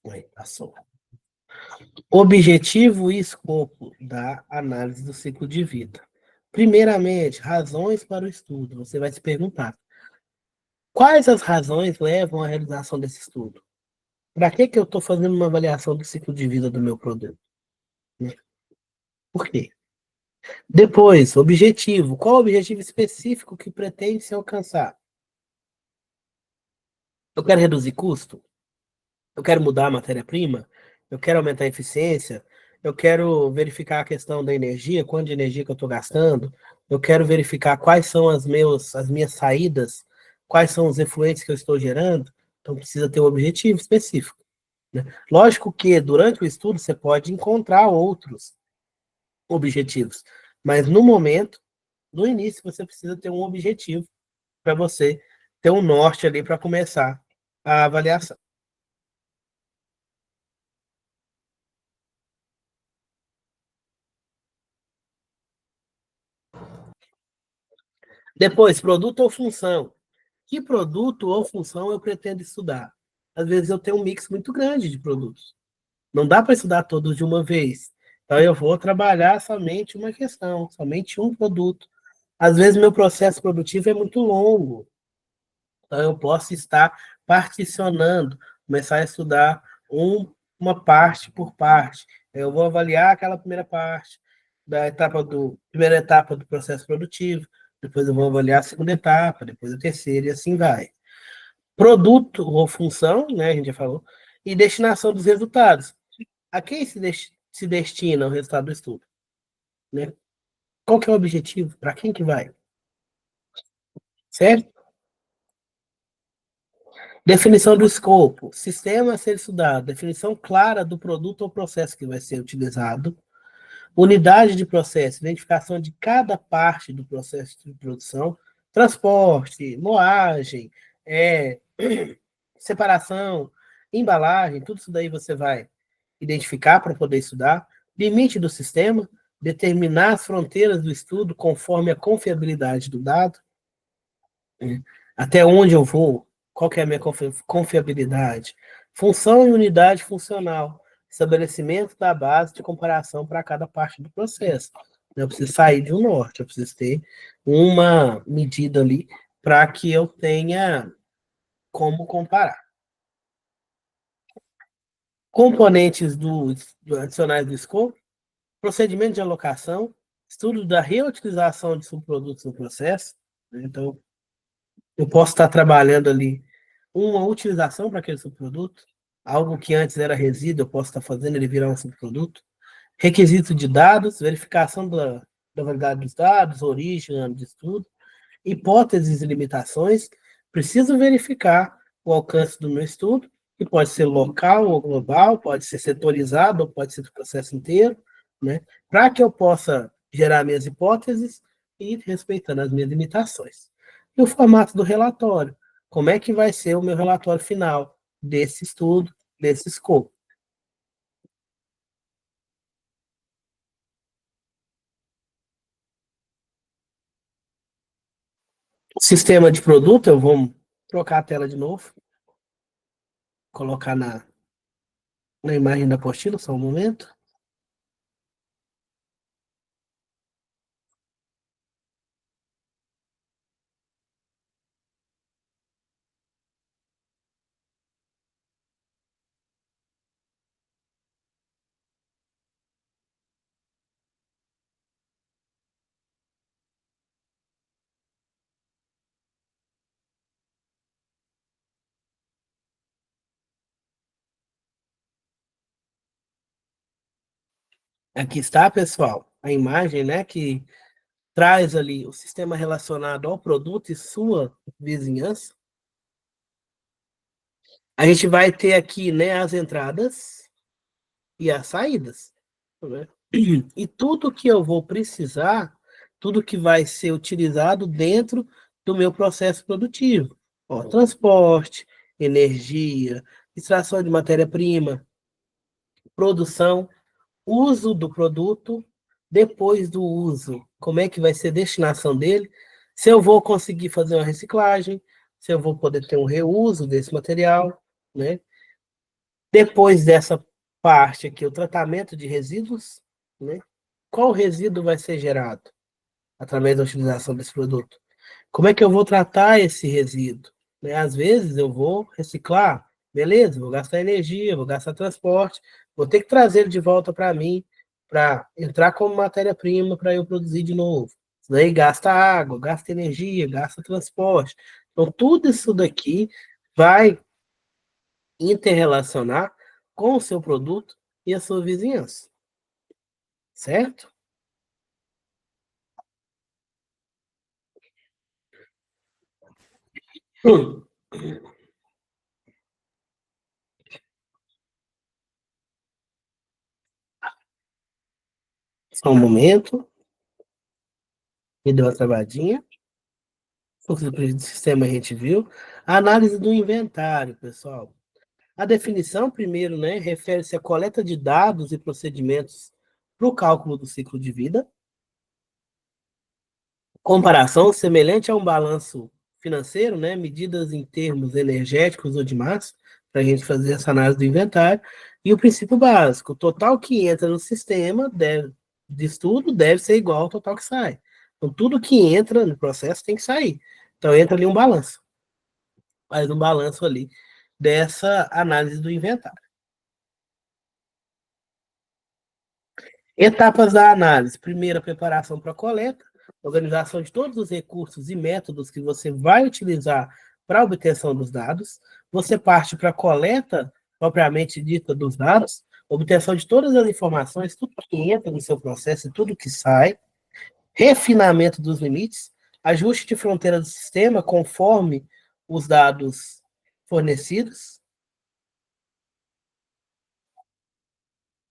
Aí, passou. Objetivo e escopo da análise do ciclo de vida. Primeiramente, razões para o estudo. Você vai se perguntar: Quais as razões levam à realização desse estudo? Para que eu estou fazendo uma avaliação do ciclo de vida do meu produto? Né? Por quê? Depois, objetivo. Qual o objetivo específico que pretende se alcançar? Eu quero reduzir custo? Eu quero mudar a matéria-prima? Eu quero aumentar a eficiência? Eu quero verificar a questão da energia, quanto de energia que eu estou gastando? Eu quero verificar quais são as minhas saídas, quais são os efluentes que eu estou gerando? Então, precisa ter um objetivo específico. Né? Lógico que durante o estudo você pode encontrar outros objetivos, mas no momento, no início, você precisa ter um objetivo para você ter um norte ali para começar a avaliação. Depois, produto ou função. Que produto ou função eu pretendo estudar? Às vezes eu tenho um mix muito grande de produtos. Não dá para estudar todos de uma vez. Então eu vou trabalhar somente uma questão, somente um produto. Às vezes meu processo produtivo é muito longo. Então, eu posso estar particionando, começar a estudar uma parte por parte. Eu vou avaliar aquela primeira parte primeira etapa do processo produtivo, depois eu vou avaliar a segunda etapa, depois a terceira, e assim vai. Produto ou função, né, a gente já falou, e destinação dos resultados. A quem se destina o resultado do estudo? Né? Qual que é o objetivo? Para quem que vai? Certo? Definição do escopo, sistema a ser estudado, definição clara do produto ou processo que vai ser utilizado, unidade de processo, identificação de cada parte do processo de produção, transporte, moagem, separação, embalagem, tudo isso daí você vai identificar para poder estudar, limite do sistema, determinar as fronteiras do estudo conforme a confiabilidade do dado, né? Até onde eu vou, qual que é a minha confiabilidade, função e unidade funcional, estabelecimento da base de comparação para cada parte do processo. Eu preciso sair de um norte, eu preciso ter uma medida ali para que eu tenha como comparar. Componentes do adicionais do escopo, procedimento de alocação, estudo da reutilização de subprodutos no processo. Né? Então, eu posso estar trabalhando ali uma utilização para aquele subproduto, algo que antes era resíduo, eu posso estar fazendo ele virar um subproduto. Requisito de dados, verificação da validade dos dados, origem, ano de estudo, hipóteses e limitações. Preciso verificar o alcance do meu estudo, que pode ser local ou global, pode ser setorizado, ou pode ser do processo inteiro, né? Para que eu possa gerar minhas hipóteses e respeitando as minhas limitações. E o formato do relatório. Como é que vai ser o meu relatório final desse estudo, desse escopo? Sistema de produto, eu vou trocar a tela de novo, colocar na imagem da apostila, só um momento. Aqui está, pessoal, a imagem, né, que traz ali o sistema relacionado ao produto e sua vizinhança. A gente vai ter aqui, né, as entradas e as saídas, né? E tudo que eu vou precisar, tudo que vai ser utilizado dentro do meu processo produtivo. Ó, transporte, energia, extração de matéria-prima, produção, uso do produto, depois do uso, como é que vai ser a destinação dele, se eu vou conseguir fazer uma reciclagem, se eu vou poder ter um reuso desse material, né? Depois dessa parte aqui, o tratamento de resíduos, né? Qual resíduo vai ser gerado através da utilização desse produto? Como é que eu vou tratar esse resíduo? né? Às vezes eu vou reciclar, beleza, vou gastar energia, vou gastar transporte, vou ter que trazer ele de volta para mim, para entrar como matéria-prima para eu produzir de novo. Isso daí gasta água, gasta energia, gasta transporte. Então, tudo isso daqui vai interrelacionar com o seu produto e a sua vizinhança, certo? Só um momento, me deu uma travadinha. Fluxo do sistema a gente viu. A análise do inventário, pessoal. A definição, primeiro, né, refere-se à coleta de dados e procedimentos para o cálculo do ciclo de vida. Comparação semelhante a um balanço financeiro, né, medidas em termos energéticos ou de massa, para a gente fazer essa análise do inventário. E o princípio básico, o total que entra no sistema de estudo deve ser igual ao total que sai. Então, tudo que entra no processo tem que sair. Então, entra ali um balanço. Faz um balanço ali dessa análise do inventário. Etapas da análise. Primeiro, a preparação para a coleta, organização de todos os recursos e métodos que você vai utilizar para a obtenção dos dados. Você parte para a coleta propriamente dita dos dados, obtenção de todas as informações, tudo que entra no seu processo e tudo que sai, refinamento dos limites, ajuste de fronteira do sistema conforme os dados fornecidos.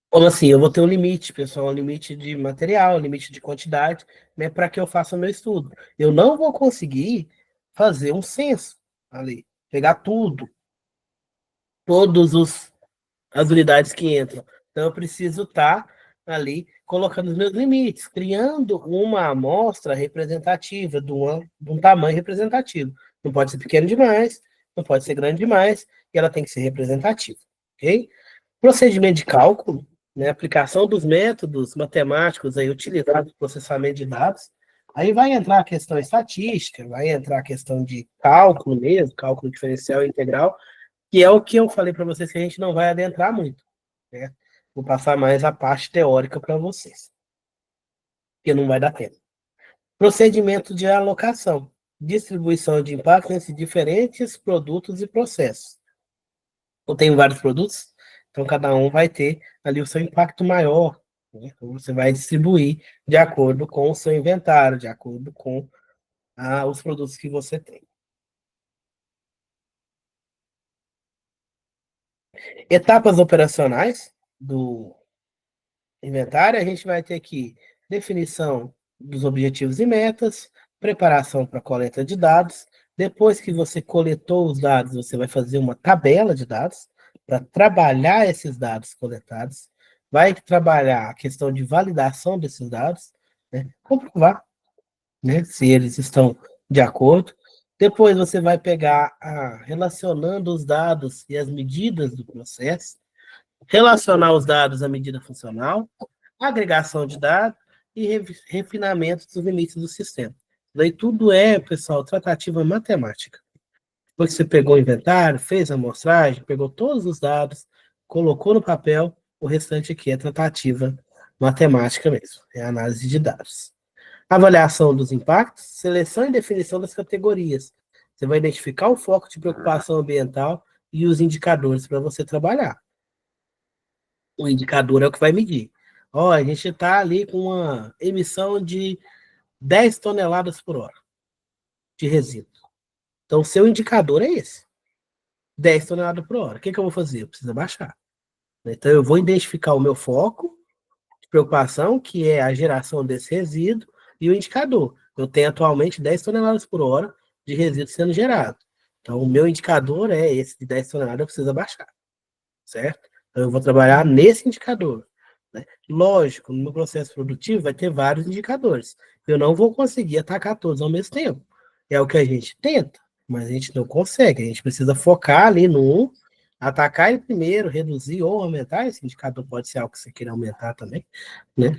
Como assim? Eu vou ter um limite, pessoal, um limite de material, um limite de quantidade, né, para que eu faça o meu estudo. Eu não vou conseguir fazer um censo ali, pegar tudo, todas as unidades que entram. Então, eu preciso estar ali colocando os meus limites, criando uma amostra representativa, de um tamanho representativo. Não pode ser pequeno demais, não pode ser grande demais, e ela tem que ser representativa, ok? Procedimento de cálculo, né, aplicação dos métodos matemáticos aí utilizados no processamento de dados. Aí vai entrar a questão estatística, vai entrar a questão de cálculo mesmo, cálculo diferencial e integral, que é o que eu falei para vocês que a gente não vai adentrar muito, né? Vou passar mais a parte teórica para vocês, porque não vai dar tempo. Procedimento de alocação, distribuição de impacto entre diferentes produtos e processos. Eu tenho vários produtos, então cada um vai ter ali o seu impacto maior, né? Então você vai distribuir de acordo com o seu inventário, de acordo com os produtos que você tem. Etapas operacionais do inventário, a gente vai ter aqui definição dos objetivos e metas, preparação para coleta de dados. Depois que você coletou os dados, você vai fazer uma tabela de dados para trabalhar esses dados coletados. Vai trabalhar a questão de validação desses dados, né? Comprovar, né, se eles estão de acordo. Depois você vai pegar relacionando os dados e as medidas do processo, relacionar os dados à medida funcional, agregação de dados e refinamento dos limites do sistema. Daí tudo é, pessoal, tratativa matemática. Depois que você pegou o inventário, fez a amostragem, pegou todos os dados, colocou no papel, o restante aqui é tratativa matemática mesmo, é análise de dados. Avaliação dos impactos, seleção e definição das categorias. Você vai identificar o foco de preocupação ambiental e os indicadores para você trabalhar. O indicador é o que vai medir. Ó, a gente está ali com uma emissão de 10 toneladas por hora de resíduo. Então, o seu indicador é esse. 10 toneladas por hora. O que, que eu vou fazer? Eu preciso baixar. Então, eu vou identificar o meu foco de preocupação, que é a geração desse resíduo, e o indicador. Eu tenho atualmente 10 toneladas por hora de resíduo sendo gerado. Então, o meu indicador é esse de 10 toneladas, eu preciso baixar, certo? Então, eu vou trabalhar nesse indicador. Né? Lógico, no meu processo produtivo vai ter vários indicadores. Eu não vou conseguir atacar todos ao mesmo tempo. É o que a gente tenta, mas a gente não consegue. A gente precisa focar ali no um, atacar ele primeiro, reduzir ou aumentar. Esse indicador pode ser algo que você queira aumentar também, né?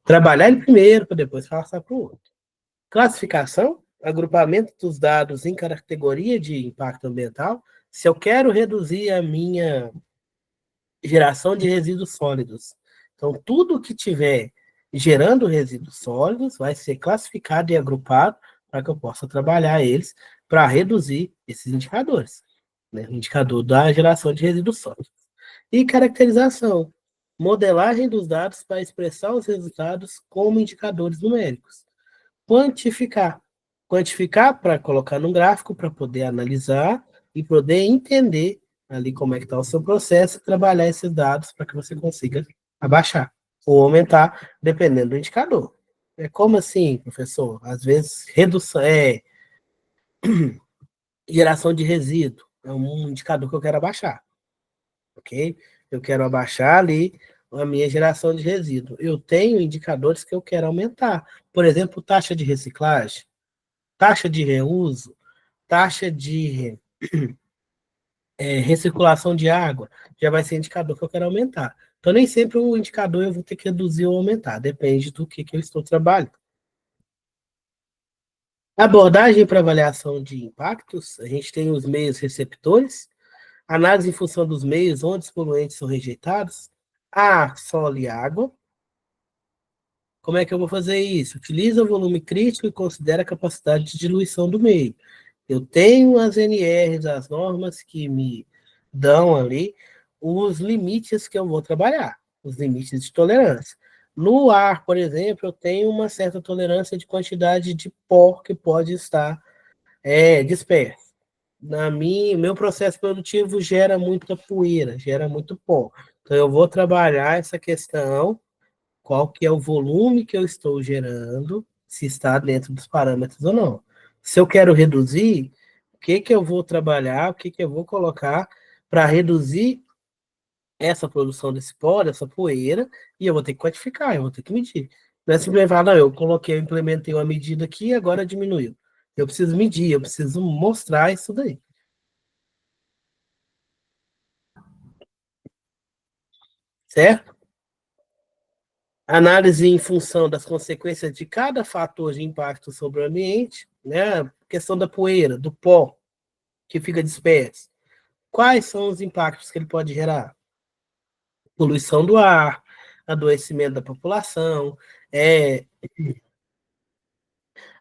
Trabalhar ele primeiro para depois passar para o outro. Classificação, agrupamento dos dados em categoria de impacto ambiental, se eu quero reduzir a minha geração de resíduos sólidos. Então, tudo que tiver gerando resíduos sólidos vai ser classificado e agrupado para que eu possa trabalhar eles para reduzir esses indicadores. Né? O indicador da geração de resíduos sólidos. E caracterização. Modelagem dos dados para expressar os resultados como indicadores numéricos. Quantificar. Quantificar para colocar no gráfico, para poder analisar e poder entender ali como é que está o seu processo e trabalhar esses dados para que você consiga abaixar ou aumentar, dependendo do indicador. É como assim, professor? Às vezes, redução, geração de resíduo é um indicador que eu quero abaixar, ok? Eu quero abaixar ali a minha geração de resíduo. Eu tenho indicadores que eu quero aumentar. Por exemplo, taxa de reciclagem, taxa de reuso, taxa de recirculação de água, já vai ser indicador que eu quero aumentar. Então, nem sempre o indicador eu vou ter que reduzir ou aumentar, depende do que eu estou trabalhando. Abordagem para avaliação de impactos, a gente tem os meios receptores, análise em função dos meios onde os poluentes são rejeitados, ar, solo e água. Como é que eu vou fazer isso? Utiliza o volume crítico e considera a capacidade de diluição do meio. Eu tenho as NRs, as normas que me dão ali os limites que eu vou trabalhar, os limites de tolerância. No ar, por exemplo, eu tenho uma certa tolerância de quantidade de pó que pode estar disperso. Meu processo produtivo gera muita poeira, gera muito pó. Então, eu vou trabalhar essa questão, qual que é o volume que eu estou gerando, se está dentro dos parâmetros ou não. Se eu quero reduzir, o que que eu vou trabalhar, o que que eu vou colocar para reduzir essa produção desse pó, dessa poeira, e eu vou ter que quantificar, eu vou ter que medir. Não é simplesmente falar, não, eu implementei uma medida aqui e agora diminuiu. Eu preciso medir, eu preciso mostrar isso daí. Certo? Análise em função das consequências de cada fator de impacto sobre o ambiente, né? A questão da poeira, do pó que fica disperso. Quais são os impactos que ele pode gerar? Poluição do ar, adoecimento da população,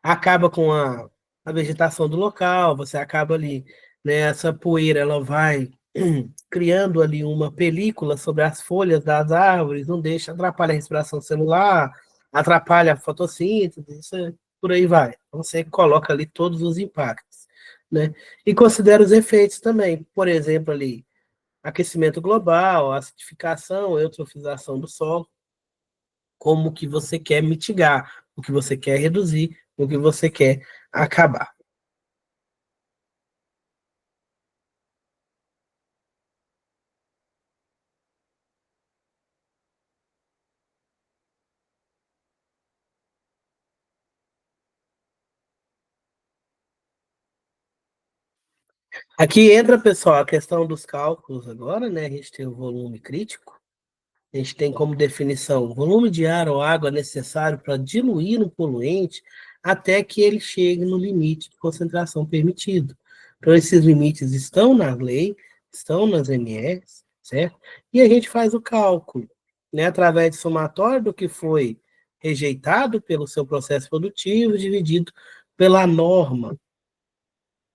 acaba com a vegetação do local, você acaba ali, né? Essa poeira ela vai criando ali uma película sobre as folhas das árvores, não deixa, atrapalha a respiração celular, atrapalha a fotossíntese, isso, por aí vai. Então, você coloca ali todos os impactos, né? E considera os efeitos também, por exemplo, ali, aquecimento global, acidificação, eutrofização do solo, como que você quer mitigar, o que você quer reduzir, o que você quer acabar. Aqui entra, pessoal, a questão dos cálculos agora, né? A gente tem o volume crítico, a gente tem como definição o volume de ar ou água necessário para diluir um poluente até que ele chegue no limite de concentração permitido. Então, esses limites estão na lei, estão nas NRs, certo? E a gente faz o cálculo, né, através de somatório do que foi rejeitado pelo seu processo produtivo, dividido pela norma,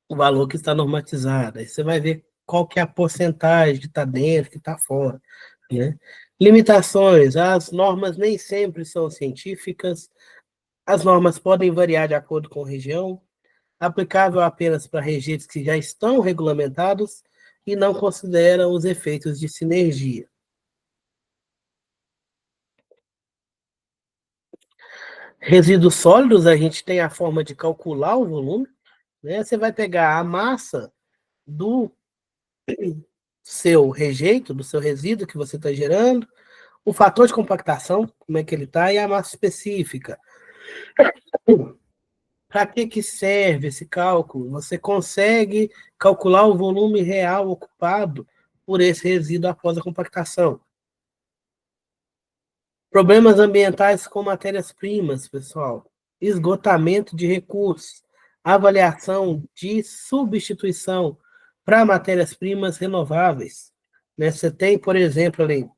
o valor que está normatizado. Aí você vai ver qual que é a porcentagem que está dentro, que está fora, né? Limitações, as normas nem sempre são científicas, as normas podem variar de acordo com a região, aplicável apenas para rejeitos que já estão regulamentados e não consideram os efeitos de sinergia. Resíduos sólidos, a gente tem a forma de calcular o volume, né? Você vai pegar a massa do seu rejeito, do seu resíduo que você está gerando, o fator de compactação, como é que ele está, e a massa específica. Para que serve esse cálculo? Você consegue calcular o volume real ocupado por esse resíduo após a compactação. Problemas ambientais com matérias-primas, pessoal. Esgotamento de recursos. avaliação de substituição para matérias-primas renováveis. Né? Você tem, por exemplo, ali,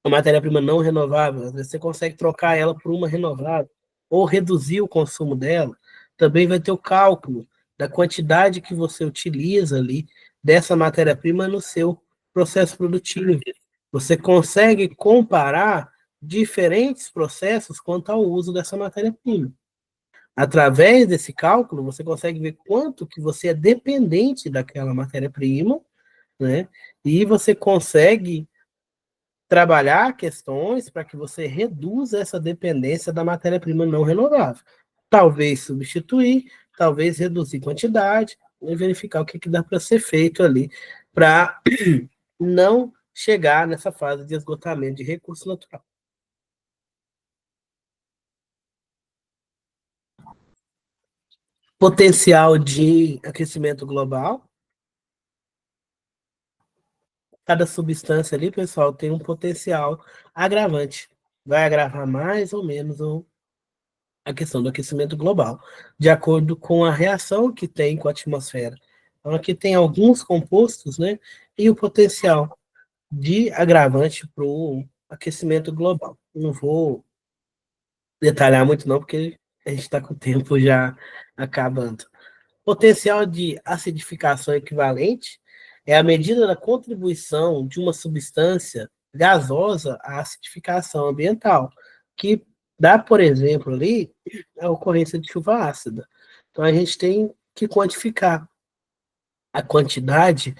uma matéria-prima não renovável, às vezes você consegue trocar ela por uma renovável, ou reduzir o consumo dela. Também vai ter o cálculo da quantidade que você utiliza ali dessa matéria-prima no seu processo produtivo. Você consegue comparar diferentes processos quanto ao uso dessa matéria-prima. Através desse cálculo, você consegue ver quanto que você é dependente daquela matéria-prima, né? E você consegue trabalhar questões para que você reduza essa dependência da matéria-prima não renovável. Talvez substituir, talvez reduzir quantidade, e verificar o que, que dá para ser feito ali para não chegar nessa fase de esgotamento de recurso natural. Potencial de aquecimento global. Cada substância ali, pessoal, tem um potencial agravante. Vai agravar mais ou menos a questão do aquecimento global, de acordo com a reação que tem com a atmosfera. Então, aqui tem alguns compostos, né, e o potencial de agravante para o aquecimento global. Não vou detalhar muito, não, porque a gente está com o tempo já acabando. Potencial de acidificação equivalente é a medida da contribuição de uma substância gasosa à acidificação ambiental, que dá, por exemplo, ali a ocorrência de chuva ácida. Então a gente tem que quantificar a quantidade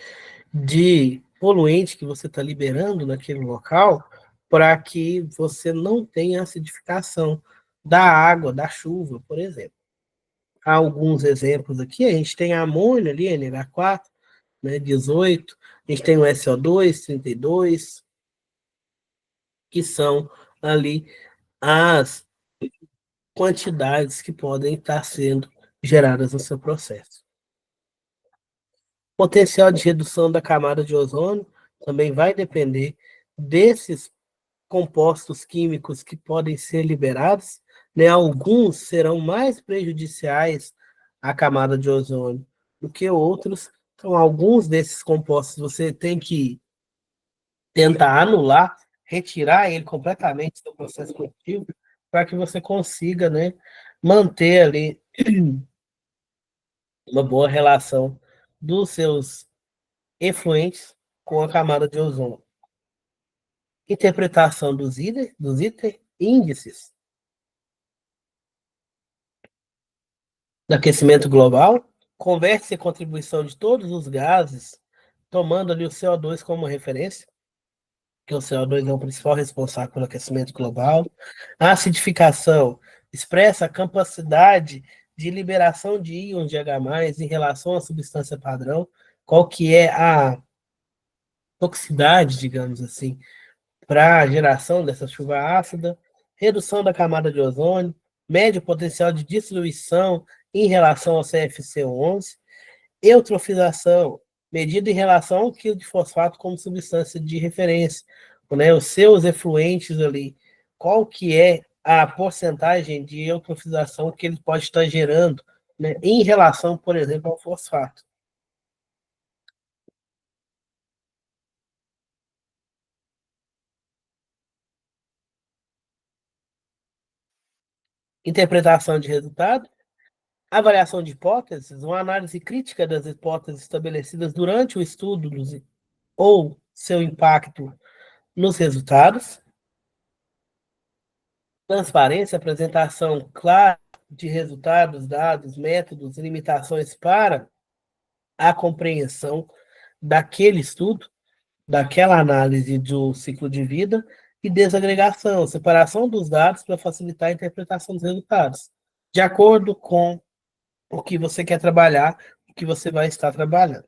de poluente que você está liberando naquele local para que você não tenha acidificação da água, da chuva, por exemplo. Há alguns exemplos aqui, a gente tem a amônia ali, NH4, né, 18, a gente tem o SO2, 32, que são ali as quantidades que podem estar sendo geradas no seu processo. Potencial de redução da camada de ozônio também vai depender desses compostos químicos que podem ser liberados, né? Alguns serão mais prejudiciais à camada de ozônio do que outros. Então, alguns desses compostos você tem que tentar anular, retirar ele completamente do processo produtivo, para que você consiga, né, manter ali uma boa relação dos seus efluentes com a camada de ozônio. Interpretação dos itens índices do aquecimento global, converte-se a contribuição de todos os gases, tomando ali o CO2 como referência, que o CO2 é o principal responsável pelo aquecimento global. A acidificação expressa a capacidade de liberação de íons de H+, em relação à substância padrão, qual que é a toxicidade, digamos assim, para a geração dessa chuva ácida, redução da camada de ozônio, médio potencial de diluição em relação ao CFC11, eutrofização, medida em relação ao quilo de fosfato como substância de referência, né, os seus efluentes ali, qual que é a porcentagem de eutrofização que ele pode estar gerando, né, em relação, por exemplo, ao fosfato. Interpretação de resultado, avaliação de hipóteses, uma análise crítica das hipóteses estabelecidas durante o estudo ou seu impacto nos resultados, transparência, apresentação clara de resultados, dados, métodos e limitações para a compreensão daquele estudo, daquela análise do ciclo de vida, e desagregação, separação dos dados para facilitar a interpretação dos resultados, de acordo com o que você quer trabalhar, o que você vai estar trabalhando.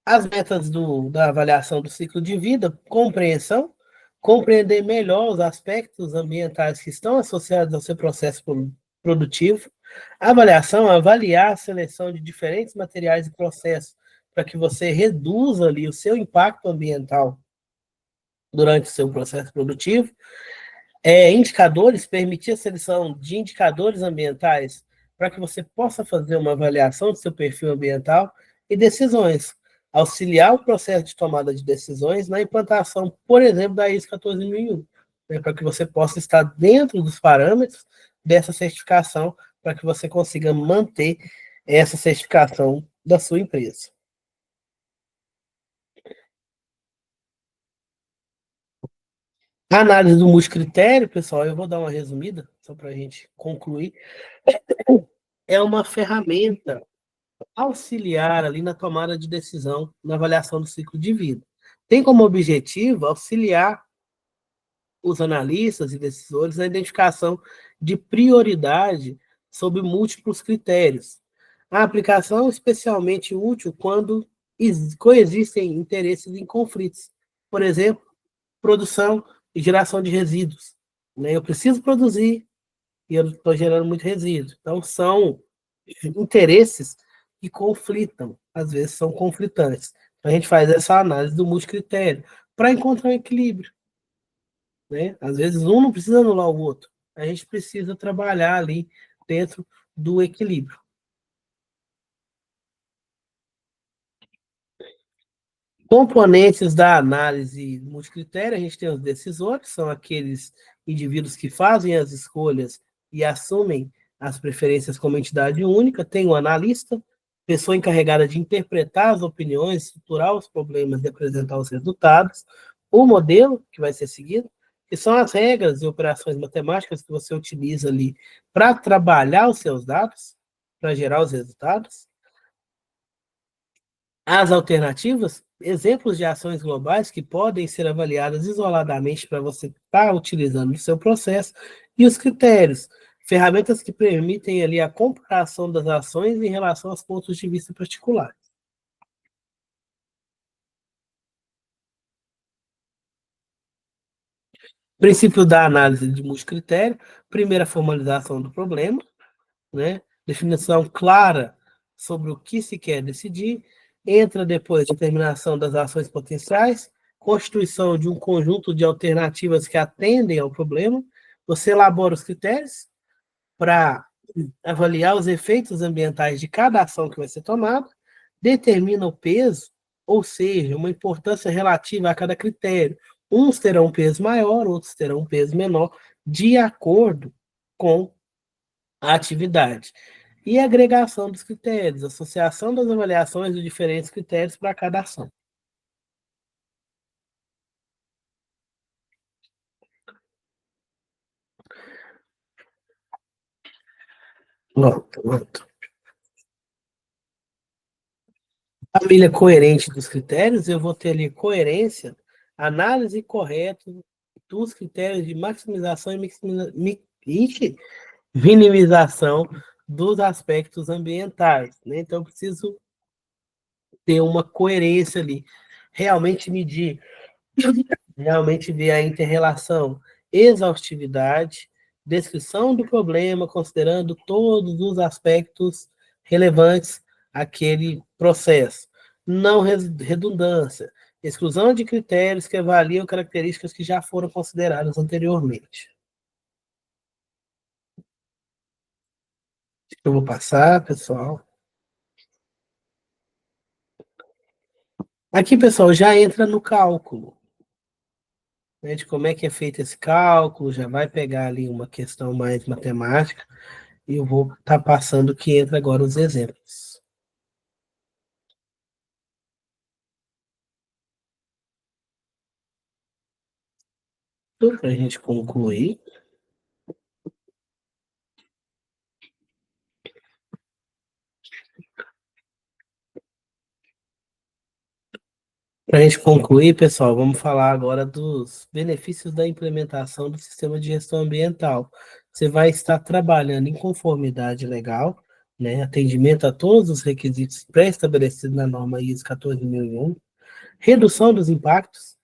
As metas da avaliação do ciclo de vida, compreensão, compreender melhor os aspectos ambientais que estão associados ao seu processo produtivo. Avaliação, avaliar a seleção de diferentes materiais e processos para que você reduza ali o seu impacto ambiental durante o seu processo produtivo. Indicadores, permitir a seleção de indicadores ambientais para que você possa fazer uma avaliação do seu perfil ambiental e decisões, auxiliar o processo de tomada de decisões na implantação, por exemplo, da ISO 14001, né, para que você possa estar dentro dos parâmetros dessa certificação, para que você consiga manter essa certificação da sua empresa. A análise do multicritério, pessoal, eu vou dar uma resumida, só para a gente concluir, é uma ferramenta auxiliar ali na tomada de decisão, na avaliação do ciclo de vida. Tem como objetivo auxiliar os analistas e decisores na identificação de prioridade sob múltiplos critérios. A aplicação é especialmente útil quando coexistem interesses em conflitos. Por exemplo, produção e geração de resíduos. Eu preciso produzir e eu estou gerando muito resíduo. Então, são interesses que conflitam, às vezes são conflitantes. Então, a gente faz essa análise do multicritério para encontrar um equilíbrio. Né? Às vezes, um não precisa anular o outro. A gente precisa trabalhar ali dentro do equilíbrio. Componentes da análise multicritério, a gente tem os decisores, são aqueles indivíduos que fazem as escolhas e assumem as preferências como entidade única. Tem o analista, pessoa encarregada de interpretar as opiniões, estruturar os problemas e apresentar os resultados. O modelo que vai ser seguido, que são as regras e operações matemáticas que você utiliza ali para trabalhar os seus dados, para gerar os resultados. As alternativas, exemplos de ações globais que podem ser avaliadas isoladamente para você estar utilizando no seu processo, e os critérios, ferramentas que permitem ali a comparação das ações em relação aos pontos de vista particulares. Princípio da análise de multicritério, primeira formalização do problema, né? Definição clara sobre o que se quer decidir, entra depois a determinação das ações potenciais, constituição de um conjunto de alternativas que atendem ao problema, você elabora os critérios para avaliar os efeitos ambientais de cada ação que vai ser tomada, determina o peso, ou seja, uma importância relativa a cada critério. Uns terão um peso maior, outros terão um peso menor, de acordo com a atividade. E a agregação dos critérios, associação das avaliações de diferentes critérios para cada ação. Pronto. Família coerente dos critérios, eu vou ter ali coerência, análise correta dos critérios de maximização e minimização dos aspectos ambientais. Né? Então, eu preciso ter uma coerência ali, realmente medir, realmente ver a interrelação, exaustividade, descrição do problema, considerando todos os aspectos relevantes àquele processo. Não redundância, exclusão de critérios que avaliam características que já foram consideradas anteriormente. Eu vou passar, pessoal. Aqui, pessoal, já entra no cálculo, né, de como é que é feito esse cálculo, já vai pegar ali uma questão mais matemática, e eu vou estar passando que entra agora os exemplos. Para a gente concluir. Para a gente concluir, pessoal, vamos falar agora dos benefícios da implementação do sistema de gestão ambiental. Você vai estar trabalhando em conformidade legal, né, atendimento a todos os requisitos pré-estabelecidos na norma ISO 14001, redução dos impactos,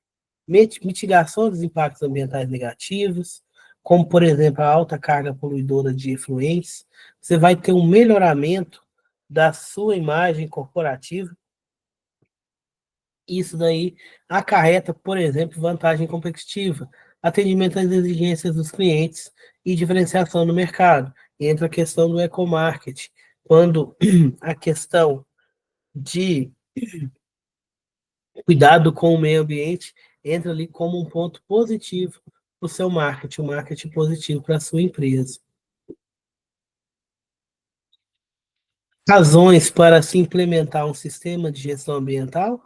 mitigação dos impactos ambientais negativos, como, por exemplo, a alta carga poluidora de efluentes. Você vai ter um melhoramento da sua imagem corporativa. Isso daí acarreta, por exemplo, vantagem competitiva. atendimento às exigências dos clientes e diferenciação no mercado. Entra a questão do ecomarketing, quando a questão de cuidado com o meio ambiente entra ali como um ponto positivo para o seu marketing, um marketing positivo para a sua empresa. Razões para se implementar um sistema de gestão ambiental: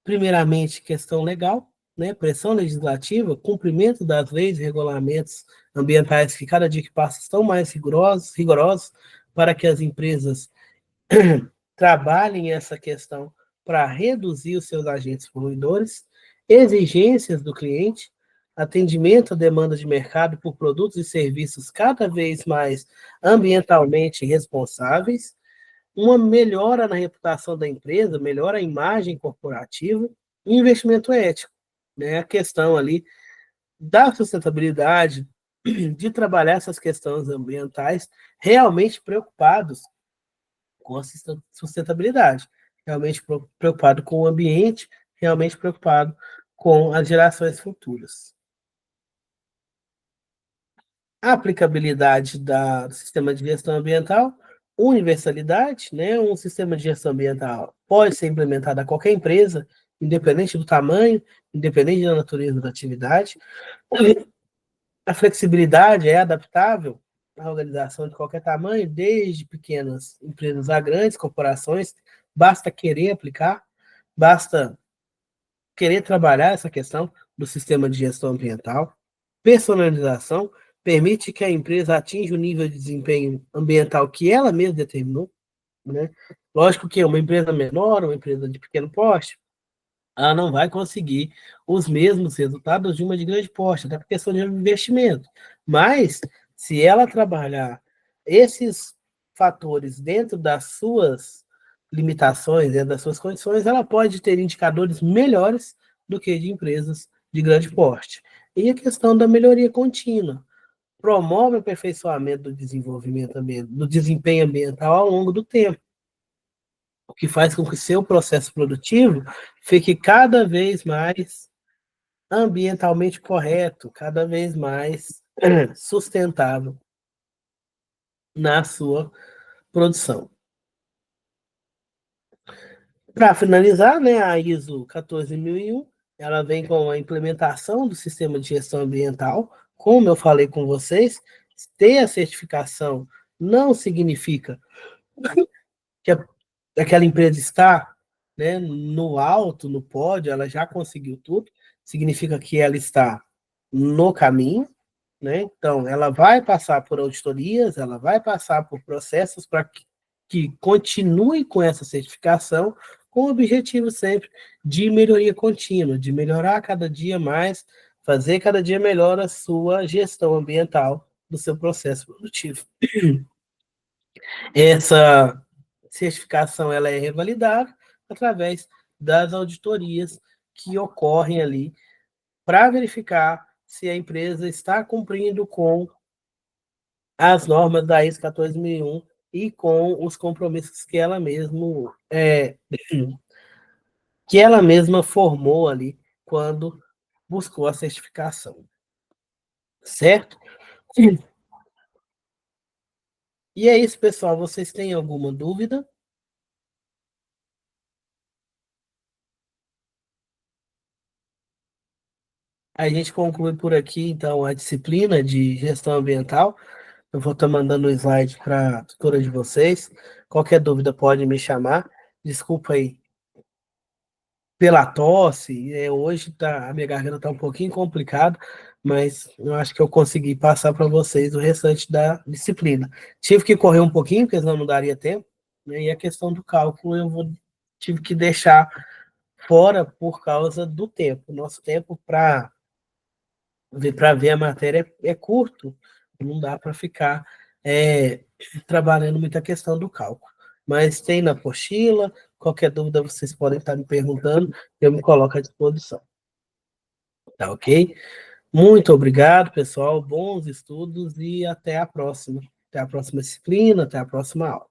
primeiramente, questão legal, né? Pressão legislativa, cumprimento das leis e regulamentos ambientais que cada dia que passa estão mais rigorosos para que as empresas trabalhem essa questão para reduzir os seus agentes poluidores, exigências do cliente, atendimento à demanda de mercado por produtos e serviços cada vez mais ambientalmente responsáveis, uma melhora na reputação da empresa, melhora a imagem corporativa e investimento ético, né? A questão ali da sustentabilidade, de trabalhar essas questões ambientais, realmente preocupados com a sustentabilidade, realmente preocupado com o ambiente, realmente preocupado com as gerações futuras. A aplicabilidade do sistema de gestão ambiental, universalidade, né? Um sistema de gestão ambiental pode ser implementado a qualquer empresa, independente do tamanho, independente da natureza da atividade. A flexibilidade é adaptável à organização de qualquer tamanho, desde pequenas empresas a grandes corporações, basta querer aplicar, basta querer trabalhar essa questão do sistema de gestão ambiental. Personalização permite que a empresa atinja o nível de desempenho ambiental que ela mesma determinou, né? Lógico que uma empresa menor, uma empresa de pequeno porte, ela não vai conseguir os mesmos resultados de uma de grande porte, até por questão de investimento. Mas, se ela trabalhar esses fatores dentro das suas limitações, dentro das suas condições, ela pode ter indicadores melhores do que de empresas de grande porte. E a questão da melhoria contínua. Promove o aperfeiçoamento do desenvolvimento, do desempenho ambiental ao longo do tempo, o que faz com que seu processo produtivo fique cada vez mais ambientalmente correto, cada vez mais sustentável na sua produção. Para finalizar, né, a ISO 14001, ela vem com a implementação do sistema de gestão ambiental. Como eu falei com vocês, ter a certificação não significa que aquela empresa está, né, no alto, no pódio, ela já conseguiu tudo, significa que ela está no caminho, né? Então, ela vai passar por auditorias, ela vai passar por processos para que continue com essa certificação, com o objetivo sempre de melhoria contínua, de melhorar cada dia mais, fazer cada dia melhor a sua gestão ambiental do seu processo produtivo. Essa certificação ela é revalidada através das auditorias que ocorrem ali para verificar se a empresa está cumprindo com as normas da ISO 14001 e com os compromissos que ela mesma formou ali quando buscou a certificação. Certo? E é isso, pessoal. Vocês têm alguma dúvida? A gente conclui por aqui, então, a disciplina de gestão ambiental. Eu vou estar mandando o slide para a tutora de vocês. Qualquer dúvida pode me chamar. Desculpa aí pela tosse. Hoje a minha garganta está um pouquinho complicada, mas eu acho que eu consegui passar para vocês o restante da disciplina. Tive que correr um pouquinho, porque senão não daria tempo, né? E a questão do cálculo tive que deixar fora por causa do tempo. Nosso tempo para ver a matéria é curto, não dá para ficar trabalhando muita questão do cálculo. Mas tem na apostila, qualquer dúvida vocês podem estar me perguntando, eu me coloco à disposição. Tá ok? Muito obrigado, pessoal, bons estudos e até a próxima. Até a próxima disciplina, até a próxima aula.